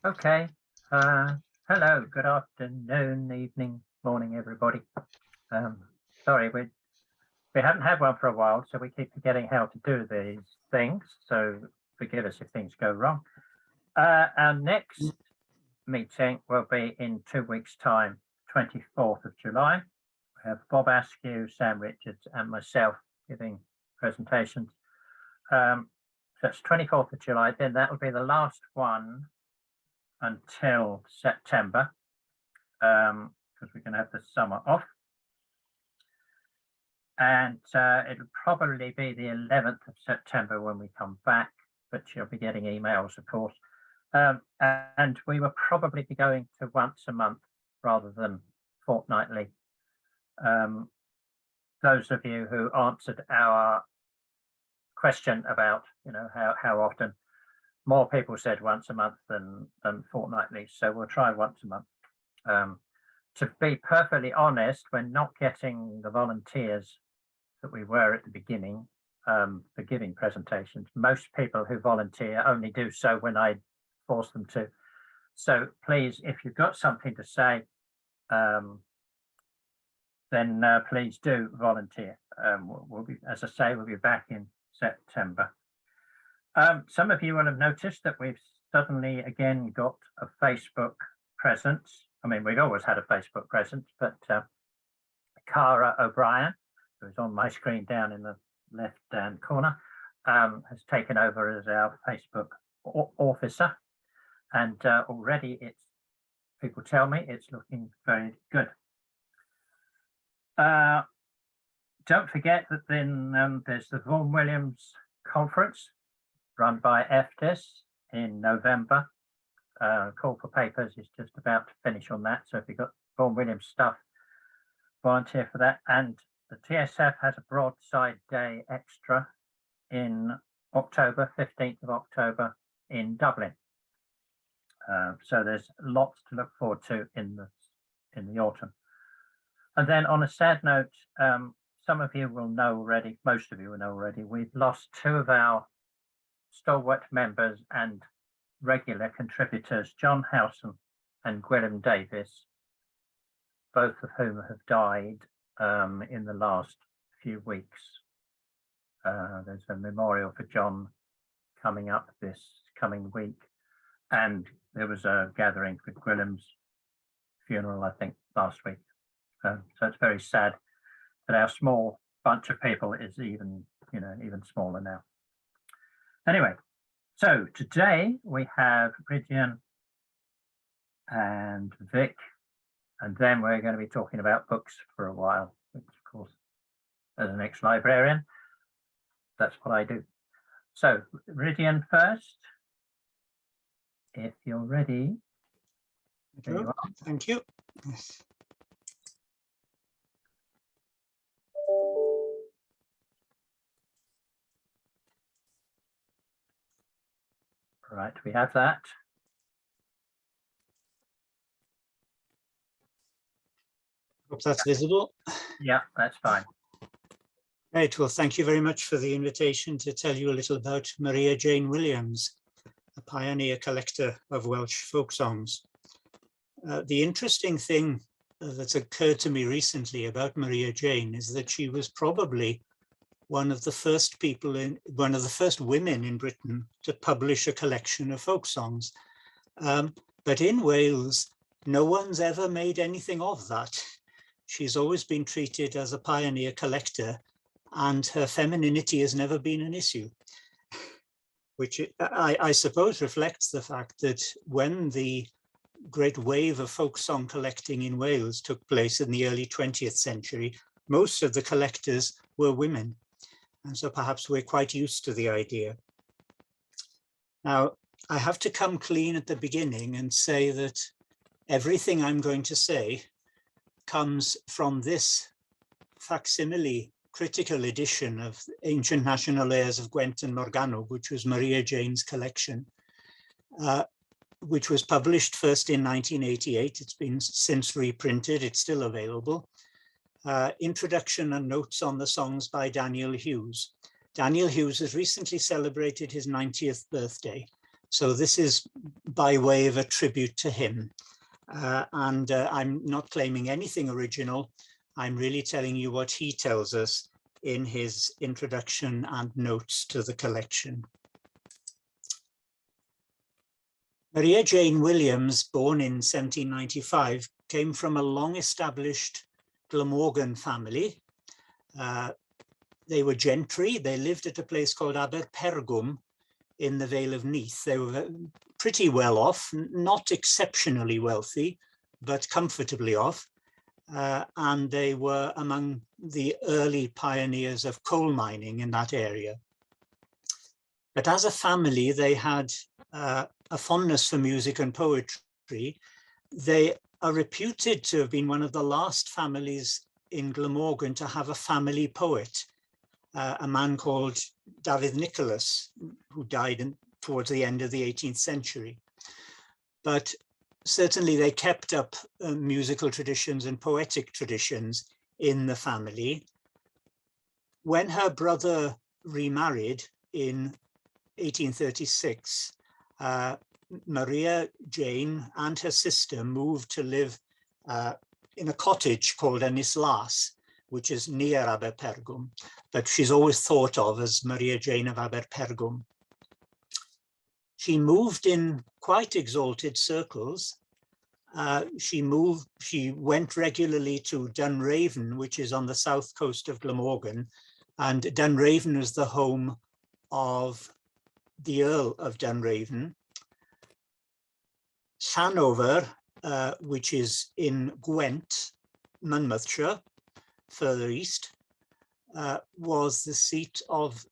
Okay. Hello, good afternoon, evening, morning, everybody. Sorry, we haven't had one for a while, so we keep forgetting how to do these things. So forgive us if things go wrong. Our next meeting will be in 2 weeks' time, 24th of July. We have Bob Askew, Sam Richards, and myself giving presentations. So it's 24th of July. Then that will be the last one until September, because we're going to have the summer off. And it'll probably be the 11th of September when we come back, but you'll be getting emails, of course. And we will probably be going to once a month rather than fortnightly. Those of you who answered our question about, how often, more people said once a month than fortnightly, so we'll try once a month. To be perfectly honest, we're not getting the volunteers that we were at the beginning for giving presentations. Most people who volunteer only do so when I force them to. So please, if you've got something to say, then please do volunteer. We'll be, as I say, we'll be back in September. Some of you will have noticed that we've suddenly again got a Facebook presence. I mean, we've always had a Facebook presence, but Cara O'Brien, who's on my screen down in the left-hand corner, has taken over as our Facebook officer. And already people tell me it's looking very good. Don't forget that then there's the Vaughan Williams conference run by FDIS in November. Call for papers is just about to finish on that. So if you've got Vaughan Williams stuff, volunteer for that. And the TSF has a broadside day extra in October, 15th of October in Dublin. So there's lots to look forward to in the autumn. And then on a sad note, some of you will know already, most of you will know already, we've lost two of our stalwart members and regular contributors, John Helson and Gwen Davis, both of whom have died in the last few weeks. There's a memorial for John coming up this coming week, and there was a gathering for Gwilym's funeral, I think, last week. So it's very sad that our small bunch of people is even smaller now. Anyway, so today we have Rhidian and Vic, and then we're going to be talking about books for a while, which of course, as an ex-librarian, that's what I do. So Rhidian first, if you're ready. There you are. Thank you. Yes. Right, we have that. Hope that's visible. Yeah, that's fine. Right, well, thank you very much for the invitation to tell you a little about Maria Jane Williams, a pioneer collector of Welsh folk songs. The interesting thing that's occurred to me recently about Maria Jane is that she was probably one of the first women in Britain to publish a collection of folk songs. But in Wales, no one's ever made anything of that. She's always been treated as a pioneer collector, and her femininity has never been an issue, which I suppose reflects the fact that when the great wave of folk song collecting in Wales took place in the early 20th century, most of the collectors were women. And so perhaps we're quite used to the idea. Now, I have to come clean at the beginning and say that everything I'm going to say comes from this facsimile critical edition of Ancient National Airs of Gwent and Morgannwg, which was Maria Jane's collection, which was published first in 1988. It's been since reprinted, it's still available. Introduction and notes on the songs by Daniel Hughes. Daniel Hughes has recently celebrated his 90th birthday. So this is by way of a tribute to him. I'm not claiming anything original. I'm really telling you what he tells us in his introduction and notes to the collection. Maria Jane Williams, born in 1795, came from a long-established Glamorgan family. They were gentry. They lived at a place called Aberpergwm in the Vale of Neath. They were pretty well off, not exceptionally wealthy, but comfortably off. And they were among the early pioneers of coal mining in that area. But as a family, they had a fondness for music and poetry. They are reputed to have been one of the last families in Glamorgan to have a family poet, a man called David Nicholas, who died towards the end of the 18th century. But certainly they kept up musical traditions and poetic traditions in the family. When her brother remarried in 1836, Maria Jane and her sister moved to live in a cottage called Ynys Las, which is near Aberpergwm, but she's always thought of as Maria Jane of Aberpergwm. She moved in quite exalted circles. She went regularly to Dunraven, which is on the south coast of Glamorgan, and Dunraven is the home of the Earl of Dunraven. Llanover, which is in Gwent, Monmouthshire, further east, was the seat of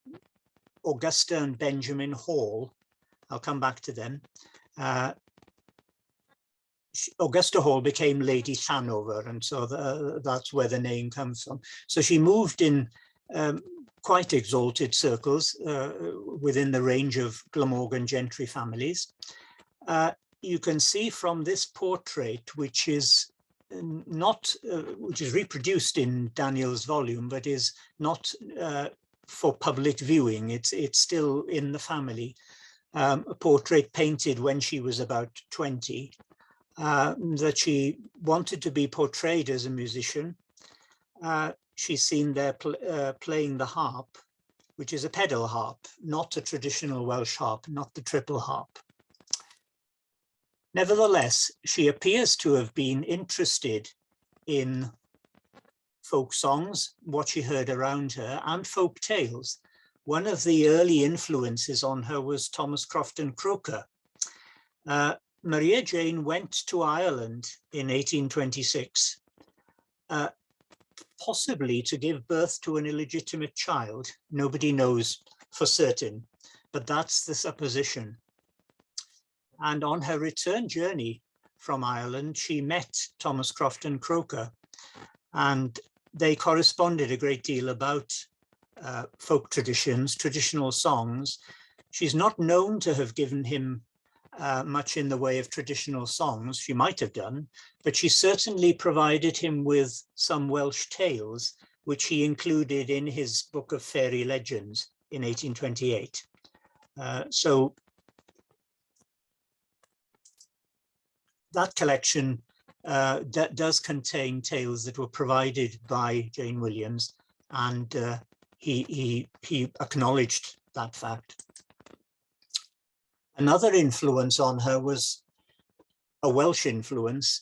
Augusta and Benjamin Hall. I'll come back to them. Augusta Hall became Lady Llanover, and so that's where the name comes from. So she moved in quite exalted circles within the range of Glamorgan gentry families. You can see from this portrait, which is reproduced in Daniel's volume, but is not for public viewing. It's still in the family. A portrait painted when she was about 20, that she wanted to be portrayed as a musician. She's seen there playing the harp, which is a pedal harp, not a traditional Welsh harp, not the triple harp. Nevertheless, she appears to have been interested in folk songs, what she heard around her, and folk tales. One of the early influences on her was Thomas Crofton Croker. Maria Jane went to Ireland in 1826, possibly to give birth to an illegitimate child. Nobody knows for certain, but that's the supposition. And on her return journey from Ireland, she met Thomas Crofton Croker, and they corresponded a great deal about folk traditions, traditional songs. She's not known to have given him much in the way of traditional songs. She might have done, but she certainly provided him with some Welsh tales, which he included in his book of fairy legends in 1828. So that collection does contain tales that were provided by Jane Williams, and he acknowledged that fact. Another influence on her was a Welsh influence.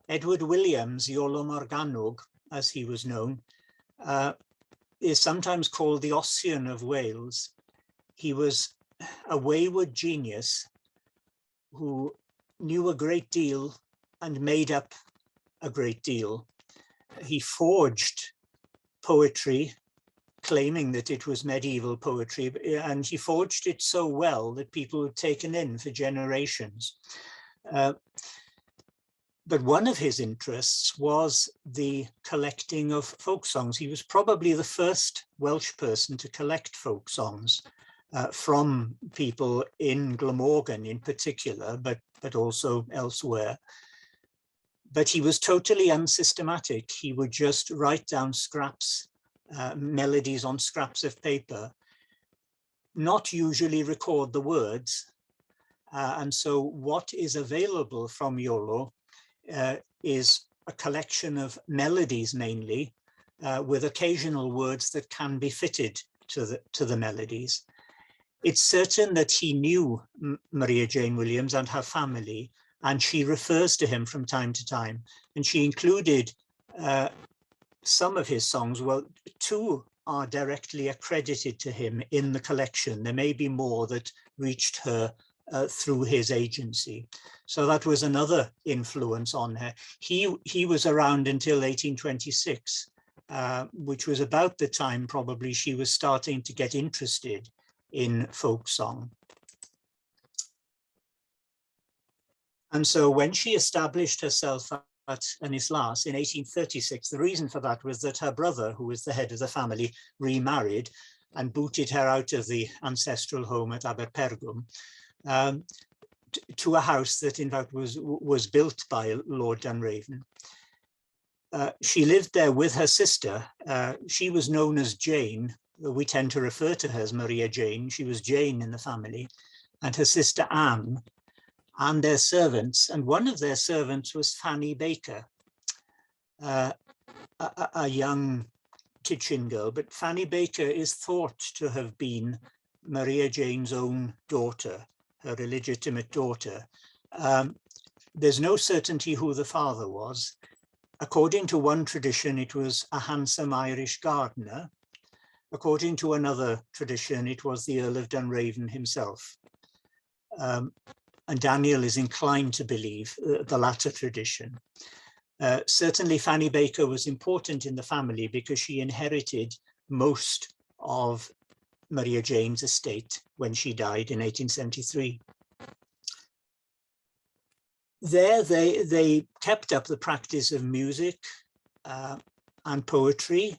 Edward Williams, Iolo Morgannwg, as he was known, is sometimes called the Ossian of Wales. He was a wayward genius who knew a great deal and made up a great deal. He forged poetry, claiming that it was medieval poetry, and he forged it so well that people had taken in for generations. But one of his interests was the collecting of folk songs. He was probably the first Welsh person to collect folk songs from people in Glamorgan in particular, but also elsewhere. But he was totally unsystematic. He would just write down scraps, melodies on scraps of paper, not usually record the words, And so what is available from Iolo is a collection of melodies mainly, with occasional words that can be fitted to the melodies. It's certain that he knew Maria Jane Williams and her family, and she refers to him from time to time. And she included some of his songs. Well, 2 are directly accredited to him in the collection. There may be more that reached her through his agency. So that was another influence on her. He was around until 1826, which was about the time probably she was starting to get interested in folk song. And so when she established herself at Anislas in 1836, the reason for that was that her brother, who was the head of the family, remarried and booted her out of the ancestral home at Aberpergwm to a house that in fact was built by Lord Dunraven. She lived there with her sister. She was known as Jane. We tend to refer to her as Maria Jane. She was Jane in the family, and her sister Anne, and their servants. And one of their servants was Fanny Baker, a young kitchen girl. But Fanny Baker is thought to have been Maria Jane's own daughter, her illegitimate daughter. There's no certainty who the father was. According to one tradition, it was a handsome Irish gardener. According to another tradition, it was the Earl of Dunraven himself. And Daniel is inclined to believe the latter tradition. Certainly Fanny Baker was important in the family because she inherited most of Maria Jane's estate when she died in 1873. There they kept up the practice of music and poetry.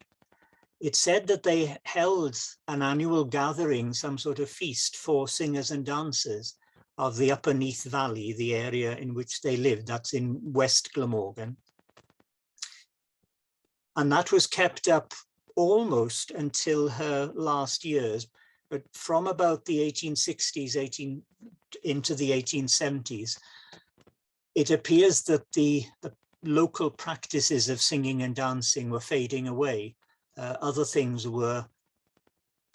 It's said that they held an annual gathering, some sort of feast for singers and dancers of the Upper Neath Valley, the area in which they lived. That's in West Glamorgan. And that was kept up almost until her last years, but from about the 1860s, into the 1870s, it appears that the local practices of singing and dancing were fading away. Other things were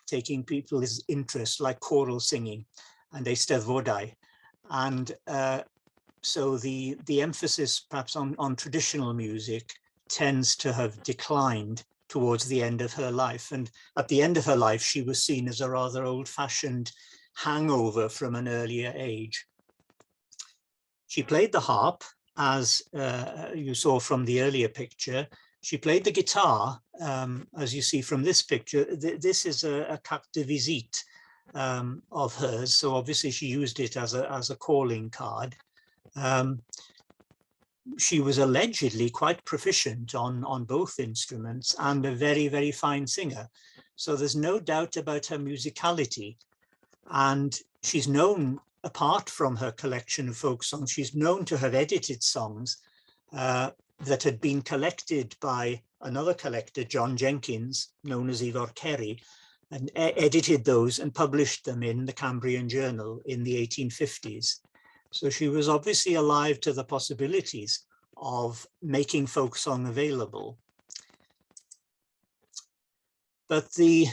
taking people's interest, like choral singing and eisteddfodau. And so the emphasis perhaps on traditional music tends to have declined towards the end of her life. And at the end of her life, she was seen as a rather old-fashioned hangover from an earlier age. She played the harp, as you saw from the earlier picture. She played the guitar, as you see from this picture. This is a carte de visite of hers, so obviously she used it as a calling card. She was allegedly quite proficient on both instruments and a very, very fine singer. So there's no doubt about her musicality. And she's known, apart from her collection of folk songs, she's known to have edited songs that had been collected by another collector, John Jenkins, known as Ifor Kerry, and edited those and published them in the Cambrian Journal in the 1850s. So she was obviously alive to the possibilities of making folk song available. But the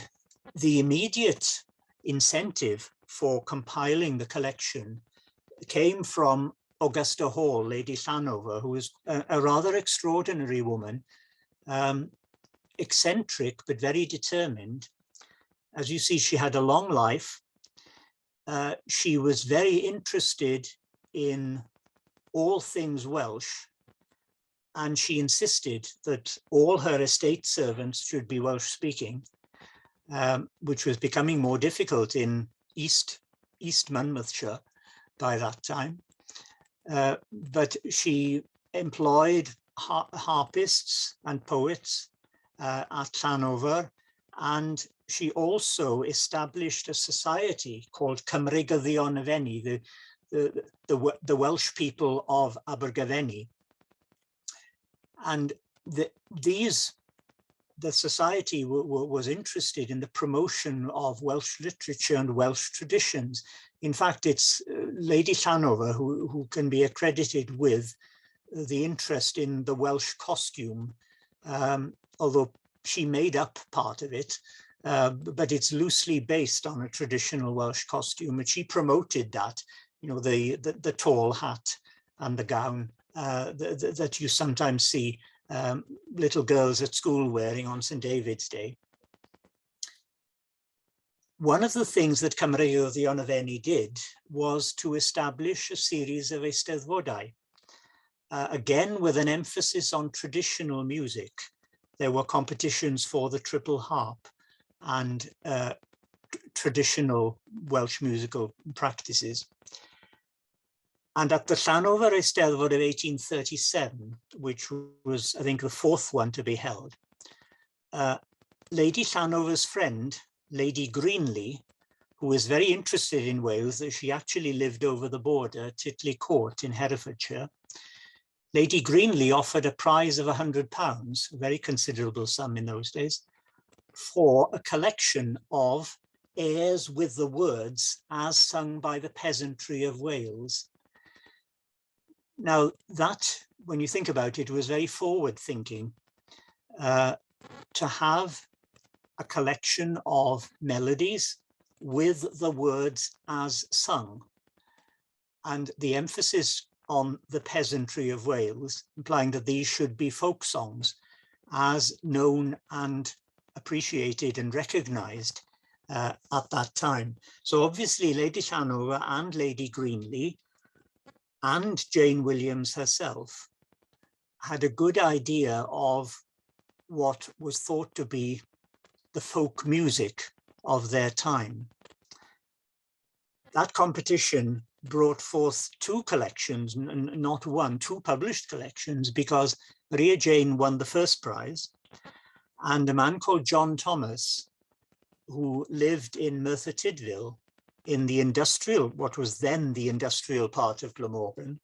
immediate incentive for compiling the collection came from Augusta Hall, Lady Llanover, who was a rather extraordinary woman, eccentric but very determined. As you see, she had a long life. She was very interested in all things Welsh, and she insisted that all her estate servants should be Welsh speaking, which was becoming more difficult in East Monmouthshire by that time. But she employed harpists and poets at Llanover, and she also established a society called Cymreigyddion y Fenni, the Welsh people of Abergavenny. And these the society was interested in the promotion of Welsh literature and Welsh traditions. In fact, it's Lady Llanover who can be accredited with the interest in the Welsh costume, although she made up part of it, but it's loosely based on a traditional Welsh costume, and she promoted that, you know, the tall hat and the gown that you sometimes see little girls at school wearing on St. David's Day. One of the things that Cymreiodd the Onofenni did was to establish a series of eisteddfodau, again with an emphasis on traditional music. There were competitions for the triple harp and traditional Welsh musical practices. And at the Llanover Eisteddfod of 1837, which was, I think, the fourth one to be held, Lady Llanover's friend, Lady Greenley, who was very interested in Wales, as she actually lived over the border at Titley Court in Herefordshire, Lady Greenley offered a prize of £100, a very considerable sum in those days, for a collection of airs with the words as sung by the peasantry of Wales. Now that, when you think about it, was very forward thinking, to have a collection of melodies with the words as sung, and the emphasis on the peasantry of Wales, implying that these should be folk songs as known and appreciated and recognised at that time. So obviously Lady Llanover and Lady Greenley and Jane Williams herself had a good idea of what was thought to be the folk music of their time. That competition brought forth two collections, not one, two published collections, because Maria Jane won the first prize, and a man called John Thomas, who lived in Merthyr Tydfil in the industrial, what was then the industrial part of Glamorgan,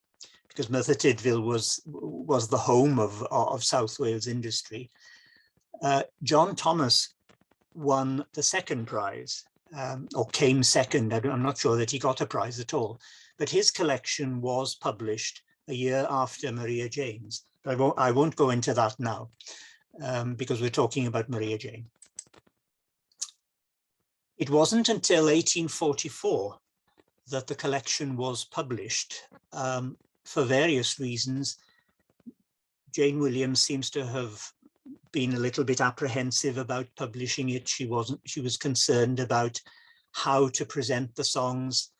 because Merthyr Tydfil was the home of South Wales industry. John Thomas won the second prize, or came second. I'm not sure that he got a prize at all, but his collection was published a year after Maria Jane's. But I won't go into that now, because we're talking about Maria Jane. It wasn't until 1844 that the collection was published. For various reasons, Jane Williams seems to have been a little bit apprehensive about publishing it. She was concerned about how to present the songs,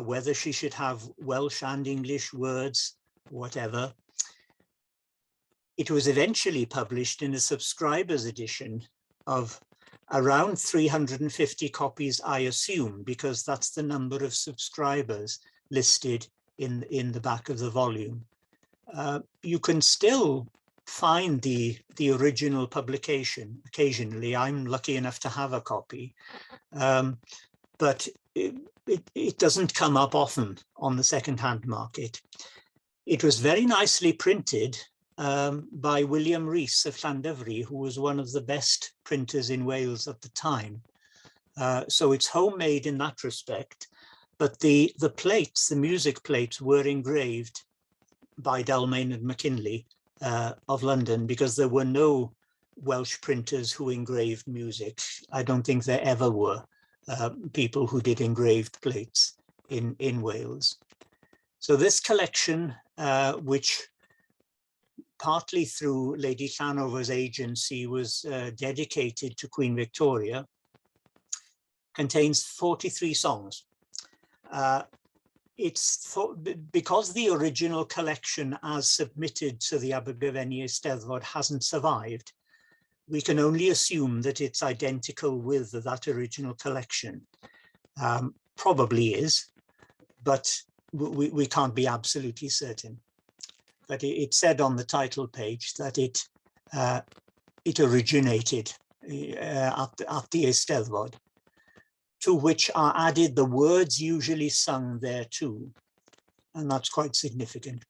whether she should have Welsh and English words, whatever. It was eventually published in a subscriber's edition of around 350 copies, I assume, because that's the number of subscribers listed in the back of the volume. You can still find the original publication occasionally. I'm lucky enough to have a copy, but it doesn't come up often on the second-hand market. It was very nicely printed by William Rhys of Llandovery, who was one of the best printers in Wales at the time. So it's homemade in that respect, but the plates, the music plates, were engraved by Dalmain and McKinley of London, because there were no Welsh printers who engraved music. I don't think there ever were people who did engraved plates in Wales. So this collection, which partly through Lady Llanover's agency was dedicated to Queen Victoria, contains 43 songs. Because the original collection as submitted to the Abergavenny Eisteddfod hasn't survived, we can only assume that it's identical with that original collection. Probably is, but we can't be absolutely certain. But it said on the title page that it originated at the Eisteddfod, to which are added the words usually sung there too, and that's quite significant.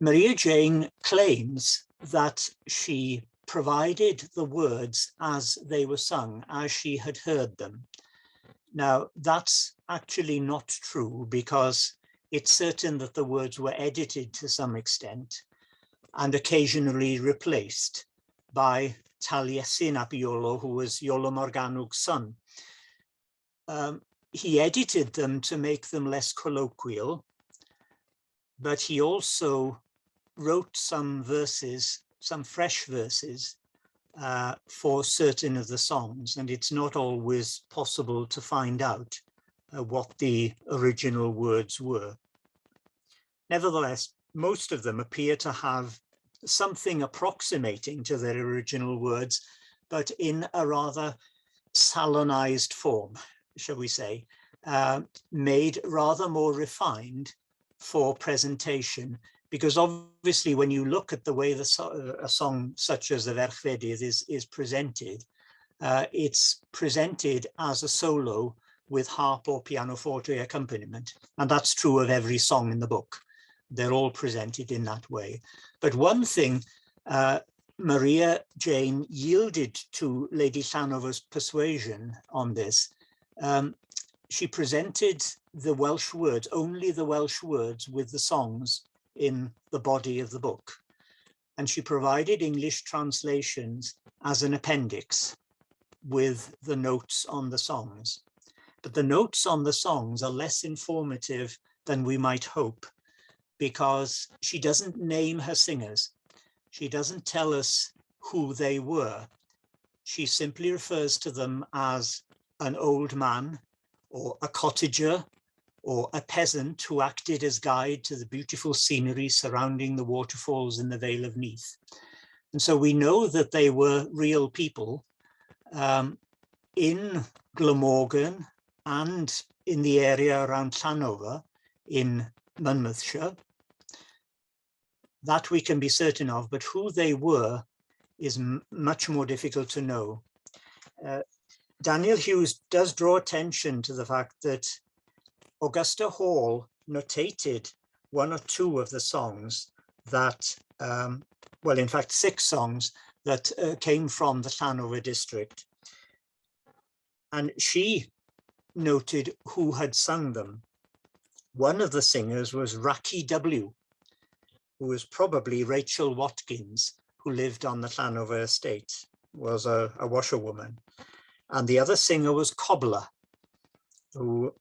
Maria Jane claims that she provided the words as they were sung, as she had heard them. Now, that's actually not true, because it's certain that the words were edited to some extent and occasionally replaced by Taliesin ap Iolo, who was Iolo Morgannwg's son. He edited them to make them less colloquial, but he also wrote some verses, some fresh verses, for certain of the songs, and it's not always possible to find out what the original words were. Nevertheless, most of them appear to have something approximating to their original words, but in a rather salonized form, shall we say, made rather more refined for presentation. Because obviously, when you look at the way a song such as the Ferchfedydd is presented, it's presented as a solo with harp or pianoforte accompaniment. And that's true of every song in the book. They're all presented in that way. But one thing, Maria Jane yielded to Lady Llanover's persuasion on this. She presented the Welsh words, only the Welsh words with the songs in the body of the book. And she provided English translations as an appendix with the notes on the songs. But the notes on the songs are less informative than we might hope, because she doesn't name her singers. She doesn't tell us who they were. She simply refers to them as an old man, or a cottager, or a peasant who acted as guide to the beautiful scenery surrounding the waterfalls in the Vale of Neath. And so we know that they were real people in Glamorgan and in the area around Llanover in Monmouthshire. That we can be certain of, but who they were is much more difficult to know. Daniel Hughes does draw attention to the fact that Augusta Hall notated one or two of the songs that, well, in fact, 6 songs that came from the Llanover district. And she noted who had sung them. One of the singers was Raki W., who was probably Rachel Watkins, who lived on the Llanover estate, was a washerwoman. And the other singer was Cobbler, who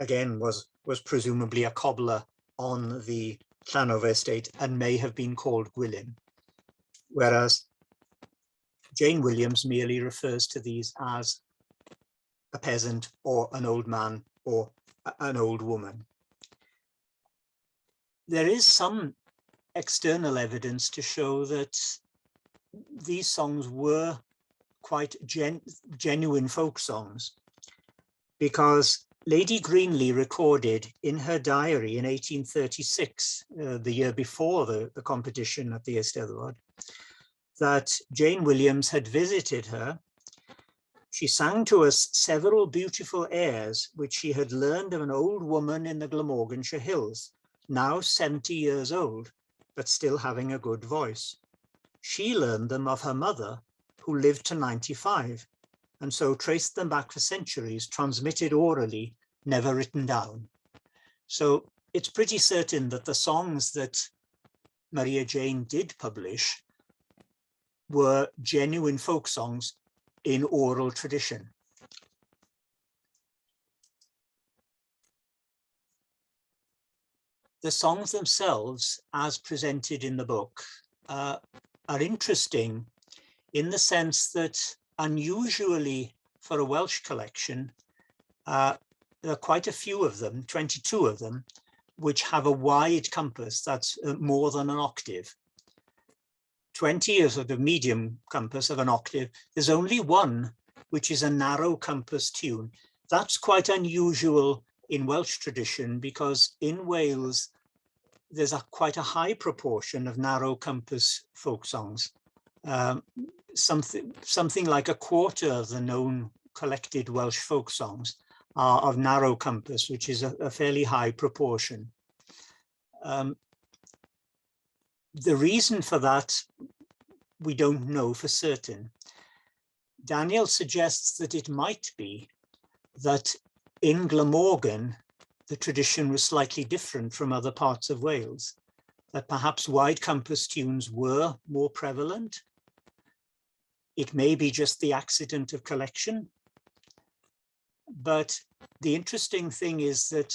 again was presumably a cobbler on the Llanover estate and may have been called Gwilym. Whereas Jane Williams merely refers to these as a peasant or an old man or an old woman. There is some external evidence to show that these songs were quite genuine folk songs, because Lady Greenley recorded in her diary in 1836, the year before the competition at the Eisteddfod, that Jane Williams had visited her. She sang to us several beautiful airs which she had learned of an old woman in the Glamorganshire hills, now 70 years old, but still having a good voice. She learned them of her mother, who lived to 95, and so traced them back for centuries, transmitted orally, never written down. So it's pretty certain that the songs that Maria Jane did publish were genuine folk songs in oral tradition. The songs themselves, as presented in the book, are interesting in the sense that, unusually for a Welsh collection, there are quite a few of them, 22 of them, which have a wide compass that's more than an octave. 20 is sort of medium compass of an octave. There's only one which is a narrow compass tune. That's quite unusual in Welsh tradition, because in Wales, there's quite a high proportion of narrow compass folk songs. Something like a quarter of the known collected Welsh folk songs are of narrow compass, which is a fairly high proportion. The reason for that, we don't know for certain. Daniel suggests that it might be that in Glamorgan, the tradition was slightly different from other parts of Wales, that perhaps wide compass tunes were more prevalent. It may be just the accident of collection. But the interesting thing is that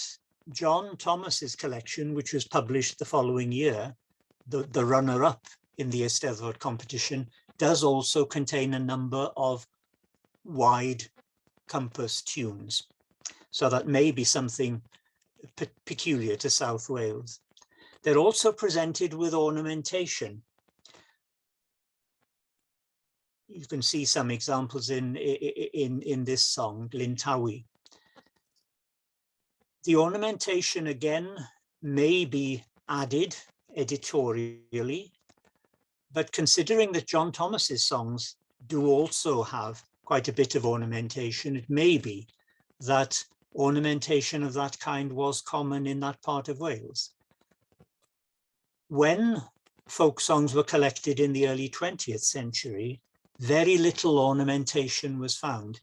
John Thomas's collection, which was published the following year, the runner-up in the Eisteddfod competition, does also contain a number of wide compass tunes. So that may be something peculiar to South Wales. They're also presented with ornamentation. You can see some examples in this song, Glyntawi. The ornamentation again may be added editorially, but considering that John Thomas's songs do also have quite a bit of ornamentation, it may be that ornamentation of that kind was common in that part of Wales. When folk songs were collected in the early 20th century, very little ornamentation was found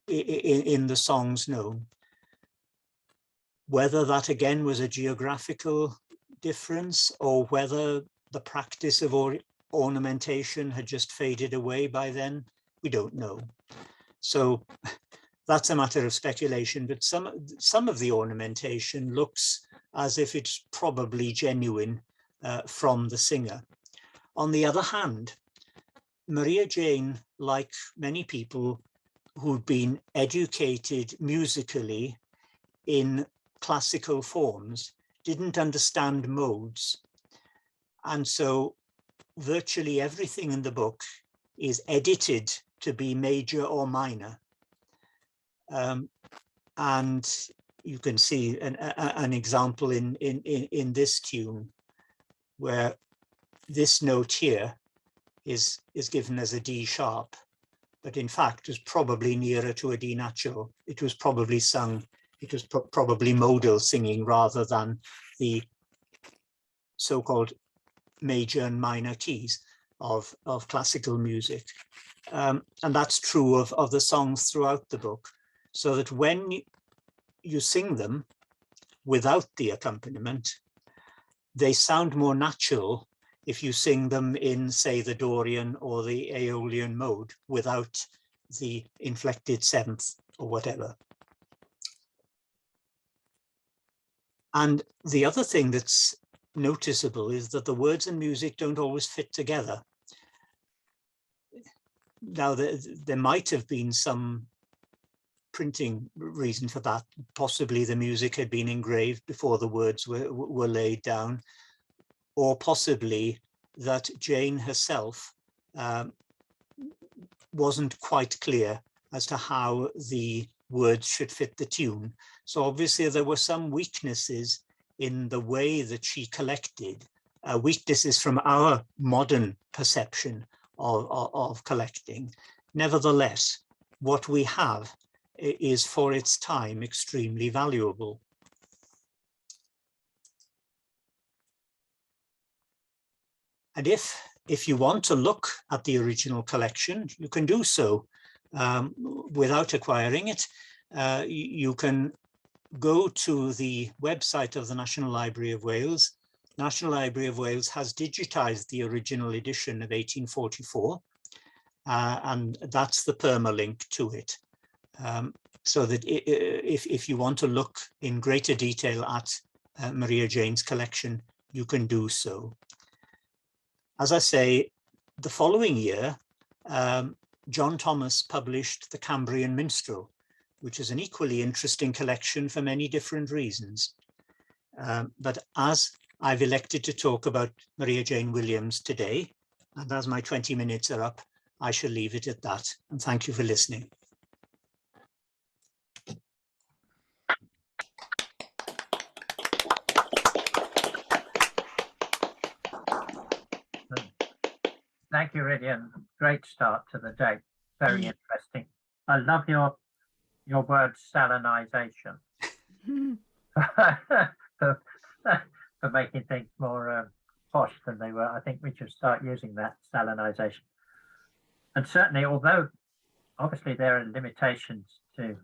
in the songs known. Whether that again was a geographical difference or whether the practice of ornamentation had just faded away by then, we don't know. So that's a matter of speculation, but some of the ornamentation looks as if it's probably genuine from the singer. On the other hand, Maria Jane, like many people who'd been educated musically in classical forms, didn't understand modes. And so virtually everything in the book is edited to be major or minor. And you can see an example in this tune where this note here is given as a D sharp, but in fact was probably nearer to a D natural. It was probably sung, it was probably modal singing rather than the so-called major and minor keys of classical music. And that's true of the songs throughout the book, so that when you sing them without the accompaniment, they sound more natural if you sing them in, say, the Dorian or the Aeolian mode without the inflected seventh or whatever. And the other thing that's noticeable is that the words and music don't always fit together. Now, there might have been some printing reason for that. Possibly the music had been engraved before the words were laid down, or possibly that Jane herself wasn't quite clear as to how the words should fit the tune. So obviously there were some weaknesses in the way that she collected, weaknesses from our modern perception of collecting. Nevertheless, what we have is for its time extremely valuable. And if you want to look at the original collection, you can do so without acquiring it. You can go to the website of the National Library of Wales. National Library of Wales has digitized the original edition of 1844, and that's the permalink to it. So that if you want to look in greater detail at Maria Jane's collection, you can do so. As I say, the following year, John Thomas published the Cambrian Minstrel, which is an equally interesting collection for many different reasons. But as I've elected to talk about Maria Jane Williams today, and as my 20 minutes are up, I shall leave it at that. And thank you for listening. Thank you, Rhidian. Great start to the day. Very interesting. I love your word salinization for making things more posh than they were. I think we should start using that salinization. And certainly, although obviously there are limitations to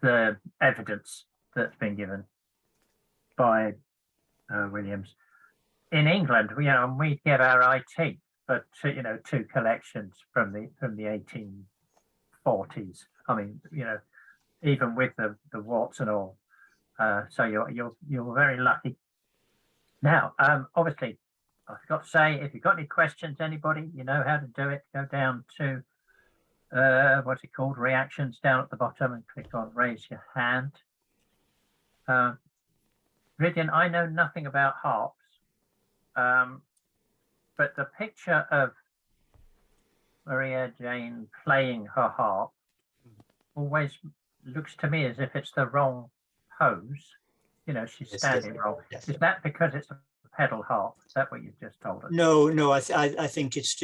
the evidence that's been given by Williams. In England, we get our IT for two collections from the 1840s. I mean, even with the warts and all. So you're very lucky. Now, obviously, I forgot to say, if you've got any questions, anybody, you know how to do it. Go down to what's it called? Reactions down at the bottom and click on raise your hand. Rhidian, I know nothing about harps, but the picture of Maria Jane playing her harp always looks to me as if it's the wrong pose. She's standing wrong. Is that because it's a pedal harp? Is that what you've just told us? No. I think it's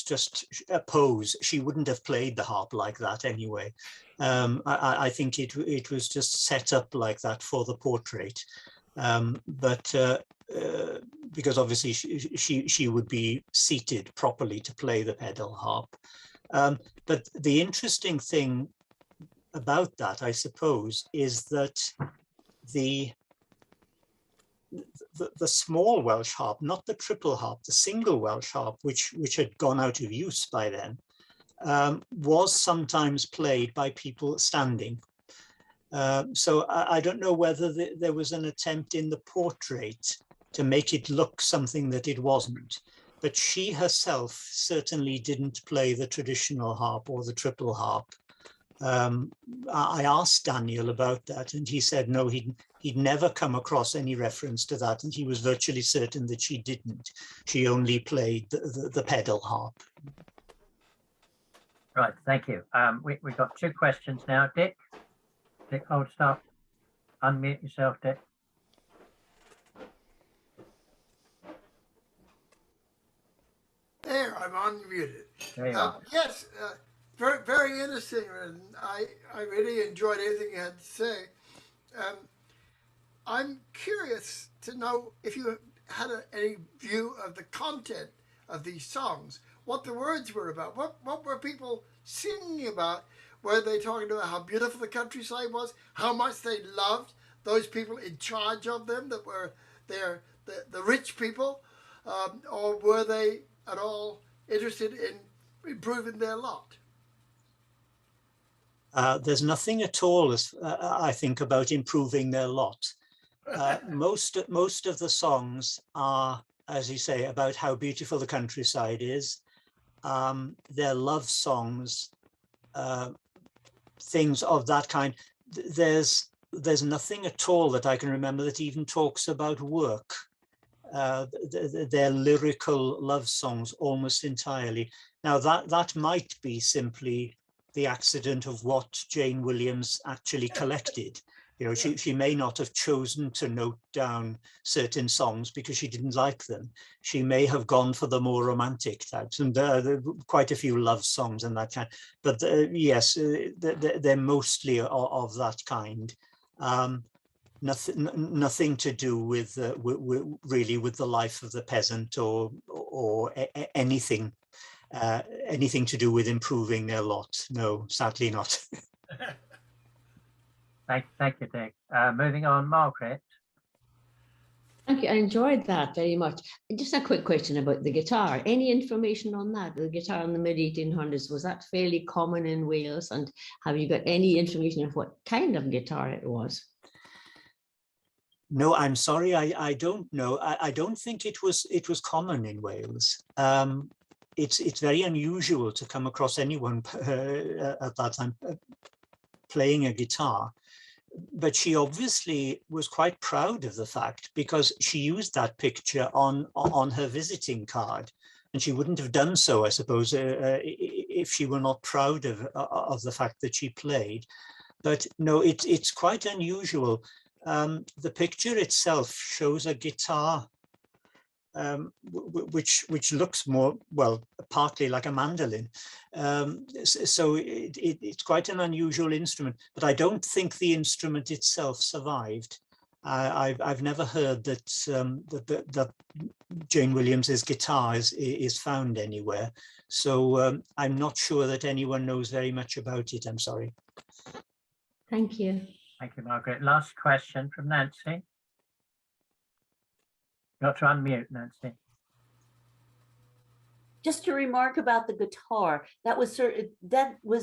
just a pose. She wouldn't have played the harp like that anyway. I think it was just set up like that for the portrait. But because obviously she would be seated properly to play the pedal harp. But the interesting thing about that, I suppose, is that the small Welsh harp, not the triple harp, the single Welsh harp, which had gone out of use by then, was sometimes played by people standing. So I don't know whether there was an attempt in the portrait to make it look something that it wasn't, but she herself certainly didn't play the traditional harp or the triple harp. I asked Daniel about that, and he said no, he'd never come across any reference to that, and he was virtually certain that she didn't. She only played the pedal harp. Right, thank you. We've got two questions now. Dick, hold stop. Unmute yourself, Dick. There, I'm unmuted. There you are. Yes, very, very interesting, and I really enjoyed everything you had to say. I'm curious to know if you had any view of the content of these songs, what the words were about, what were people singing about? Were they talking about how beautiful the countryside was, how much they loved those people in charge of them that were the rich people, or were they at all interested in improving their lot? There's nothing at all, I think, about improving their lot. Most of the songs are, as you say, about how beautiful the countryside is. They're love songs, things of that kind. There's nothing at all that I can remember that even talks about work. They're lyrical love songs almost entirely. Now that might be simply the accident of what Jane Williams actually collected. She may not have chosen to note down certain songs because she didn't like them. She may have gone for the more romantic types, and there are quite a few love songs and that kind. But yes, they're mostly of that kind. Nothing to do with really with the life of the peasant or anything to do with improving their lot. No, sadly not. Thank you, Dick. Moving on, Margaret. Thank you. I enjoyed that very much. Just a quick question about the guitar. Any information on that? The guitar in the mid-1800s, was that fairly common in Wales? And have you got any information of what kind of guitar it was? No, I'm sorry, I don't know. I don't think it was common in Wales. It's very unusual to come across anyone at that time playing a guitar. But she obviously was quite proud of the fact, because she used that picture on her visiting card, and she wouldn't have done so, I suppose, if she were not proud of the fact that she played. But no, it's quite unusual. The picture itself shows a guitar which looks more, well, partly like a mandolin. So it's quite an unusual instrument, but I don't think the instrument itself survived. I've never heard that that Jane Williams's guitar is found anywhere. So I'm not sure that anyone knows very much about it. I'm sorry. Thank you. Thank you, Margaret. Last question from Nancy. Got to unmute, Nancy. Just a remark about the guitar. That was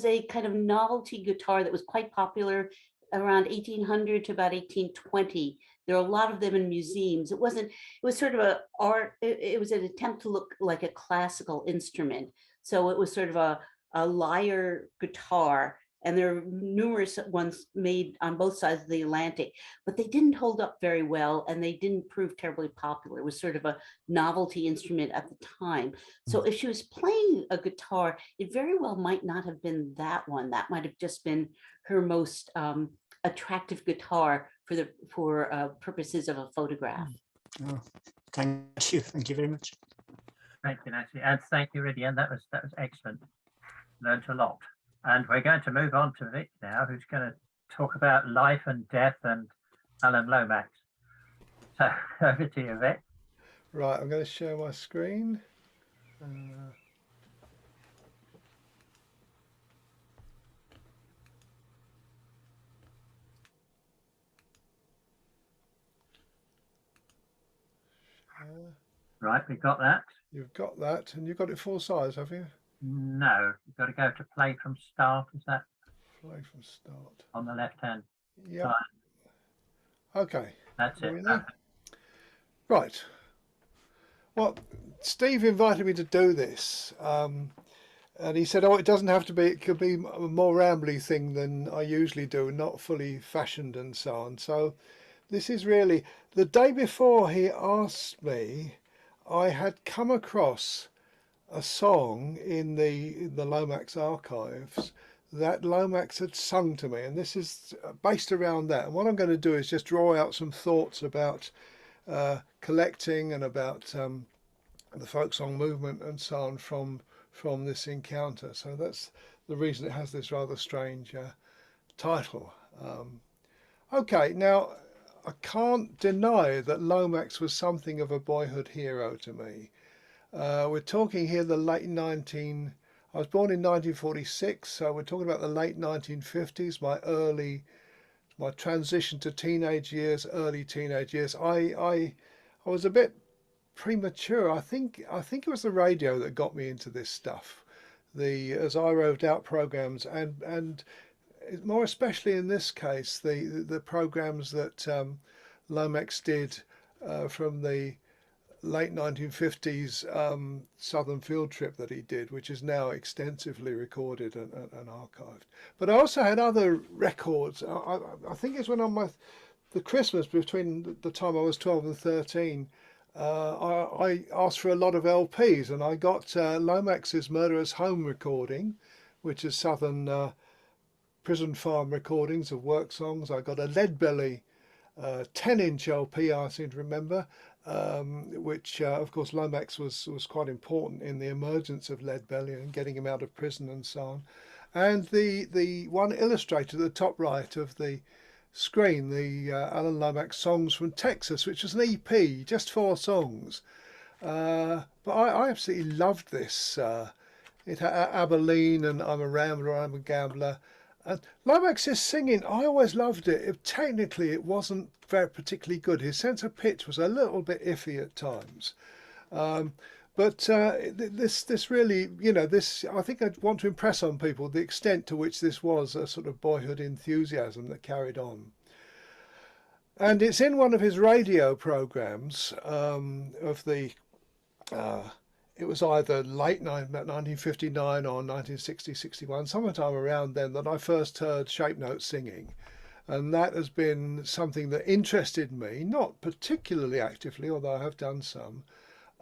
a kind of novelty guitar that was quite popular around 1800 to about 1820. There are a lot of them in museums. It was sort of it was an attempt to look like a classical instrument. So it was sort of a lyre guitar, and there are numerous ones made on both sides of the Atlantic, but they didn't hold up very well, and they didn't prove terribly popular. It was sort of a novelty instrument at the time. So if she was playing a guitar, it very well might not have been that one. That might have just been her most attractive guitar for purposes of a photograph. Oh, thank you very much. Thank you, Nancy, and thank you, Rhidian. That was excellent. Learned a lot. And we're going to move on to Vic now, who's going to talk about life and death and Alan Lomax. So over to you, Vic. Right, I'm going to share my screen. Right, we've got that. You've got that, and you've got it full size, have you? No, you've got to go to play from start. Is that Play from start. on the left hand Yeah. side? Okay. That's Are we it. there? Right. Well, Steve invited me to do this, and he said, "Oh, it doesn't have to be. It could be a more rambly thing than I usually do, not fully fashioned and so on." So, this is really the day before he asked me. I had come across a song in the Lomax archives that Lomax had sung to me, and this is based around that. And what I'm going to do is just draw out some thoughts about collecting and about the folk song movement and so on from this encounter. So that's the reason it has this rather strange title. Okay, now I can't deny that Lomax was something of a boyhood hero to me. We're talking here the late I was born in 1946, so we're talking about the late 1950s, my transition to teenage years, early teenage years. I was a bit premature. I think it was the radio that got me into this stuff. As I roved out programs, and more especially in this case, the programs that Lomax did from the late 1950s southern field trip that he did, which is now extensively recorded and archived. But I also had other records. I think it's when on the Christmas between the time I was 12 and 13, I asked for a lot of LPs, and I got Lomax's Murderer's Home recording, which is southern prison farm recordings of work songs. I got a Leadbelly 10-inch LP, I seem to remember, which of course Lomax was quite important in the emergence of Leadbelly and getting him out of prison and so on. And the one illustrated at the top right of the screen, the Alan Lomax Songs from Texas, which was an EP, just 4 songs. But I absolutely loved this. It had Abilene and I'm a Rambler, I'm a Gambler. And Lomax's singing, I always loved it. Technically, it wasn't very particularly good. His sense of pitch was a little bit iffy at times. But this really, I think I'd want to impress on people the extent to which this was a sort of boyhood enthusiasm that carried on. And it's in one of his radio programs of the... it was either late 1959 or 1960-61, sometime around then, that I first heard Shape Note singing. And that has been something that interested me, not particularly actively, although I have done some,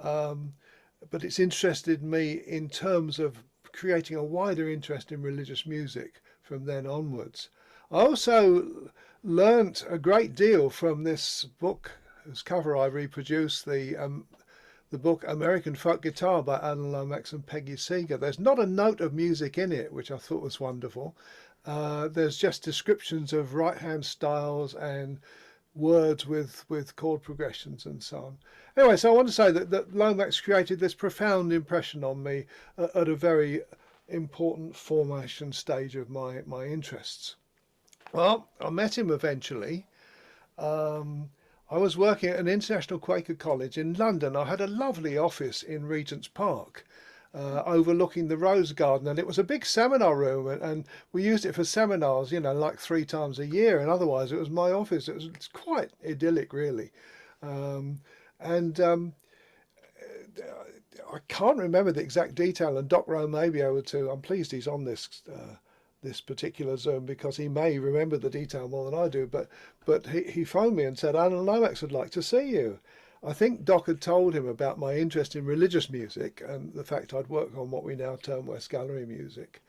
but it's interested me in terms of creating a wider interest in religious music from then onwards. I also learnt a great deal from this book, whose cover I reproduced, the book American Folk Guitar by Alan Lomax and Peggy Seeger. There's not a note of music in it, which I thought was wonderful. There's just descriptions of right-hand styles and words with chord progressions and so on. Anyway, so I want to say that Lomax created this profound impression on me at a very important formation stage of my interests. Well, I met him eventually. I was working at an international Quaker college in London. I had a lovely office in Regent's Park, overlooking the Rose Garden, and it was a big seminar room, and we used it for seminars, you know, like 3 times a year, and otherwise it was my office. It's quite idyllic, really. I can't remember the exact detail, and Doc Rowe may be able to. I'm pleased he's on this particular Zoom, because he may remember the detail more than I do, but he phoned me and said, Alan Lomax would like to see you. I think Doc had told him about my interest in religious music and the fact I'd worked on what we now term West Gallery music.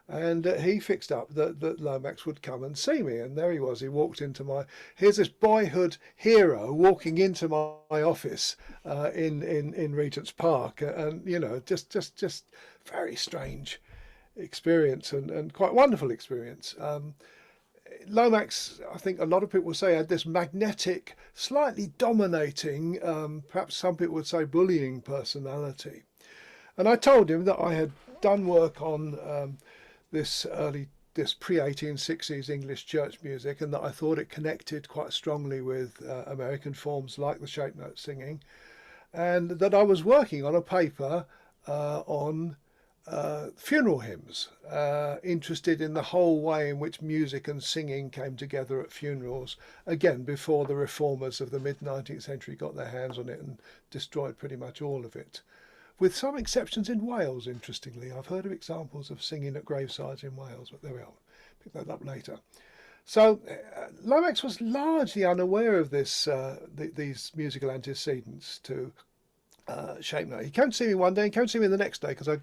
And he fixed up that Lomax would come and see me. And there he was. He walked into here's this boyhood hero walking into my office in Regent's Park. And, you know, just very strange experience and quite wonderful experience. Lomax, I think a lot of people would say, had this magnetic, slightly dominating, perhaps some people would say bullying personality. And I told him that I had done work on this pre-1860s English church music, and that I thought it connected quite strongly with American forms like the shape note singing, and that I was working on a paper on funeral hymns, interested in the whole way in which music and singing came together at funerals, again before the reformers of the mid-19th century got their hands on it and destroyed pretty much all of it, with some exceptions in Wales, interestingly. I've heard of examples of singing at gravesides in Wales, but there we are. Pick that up later. So Lomax was largely unaware of these musical antecedents to shape note. He came to see me one day, he came to see me the next day, because I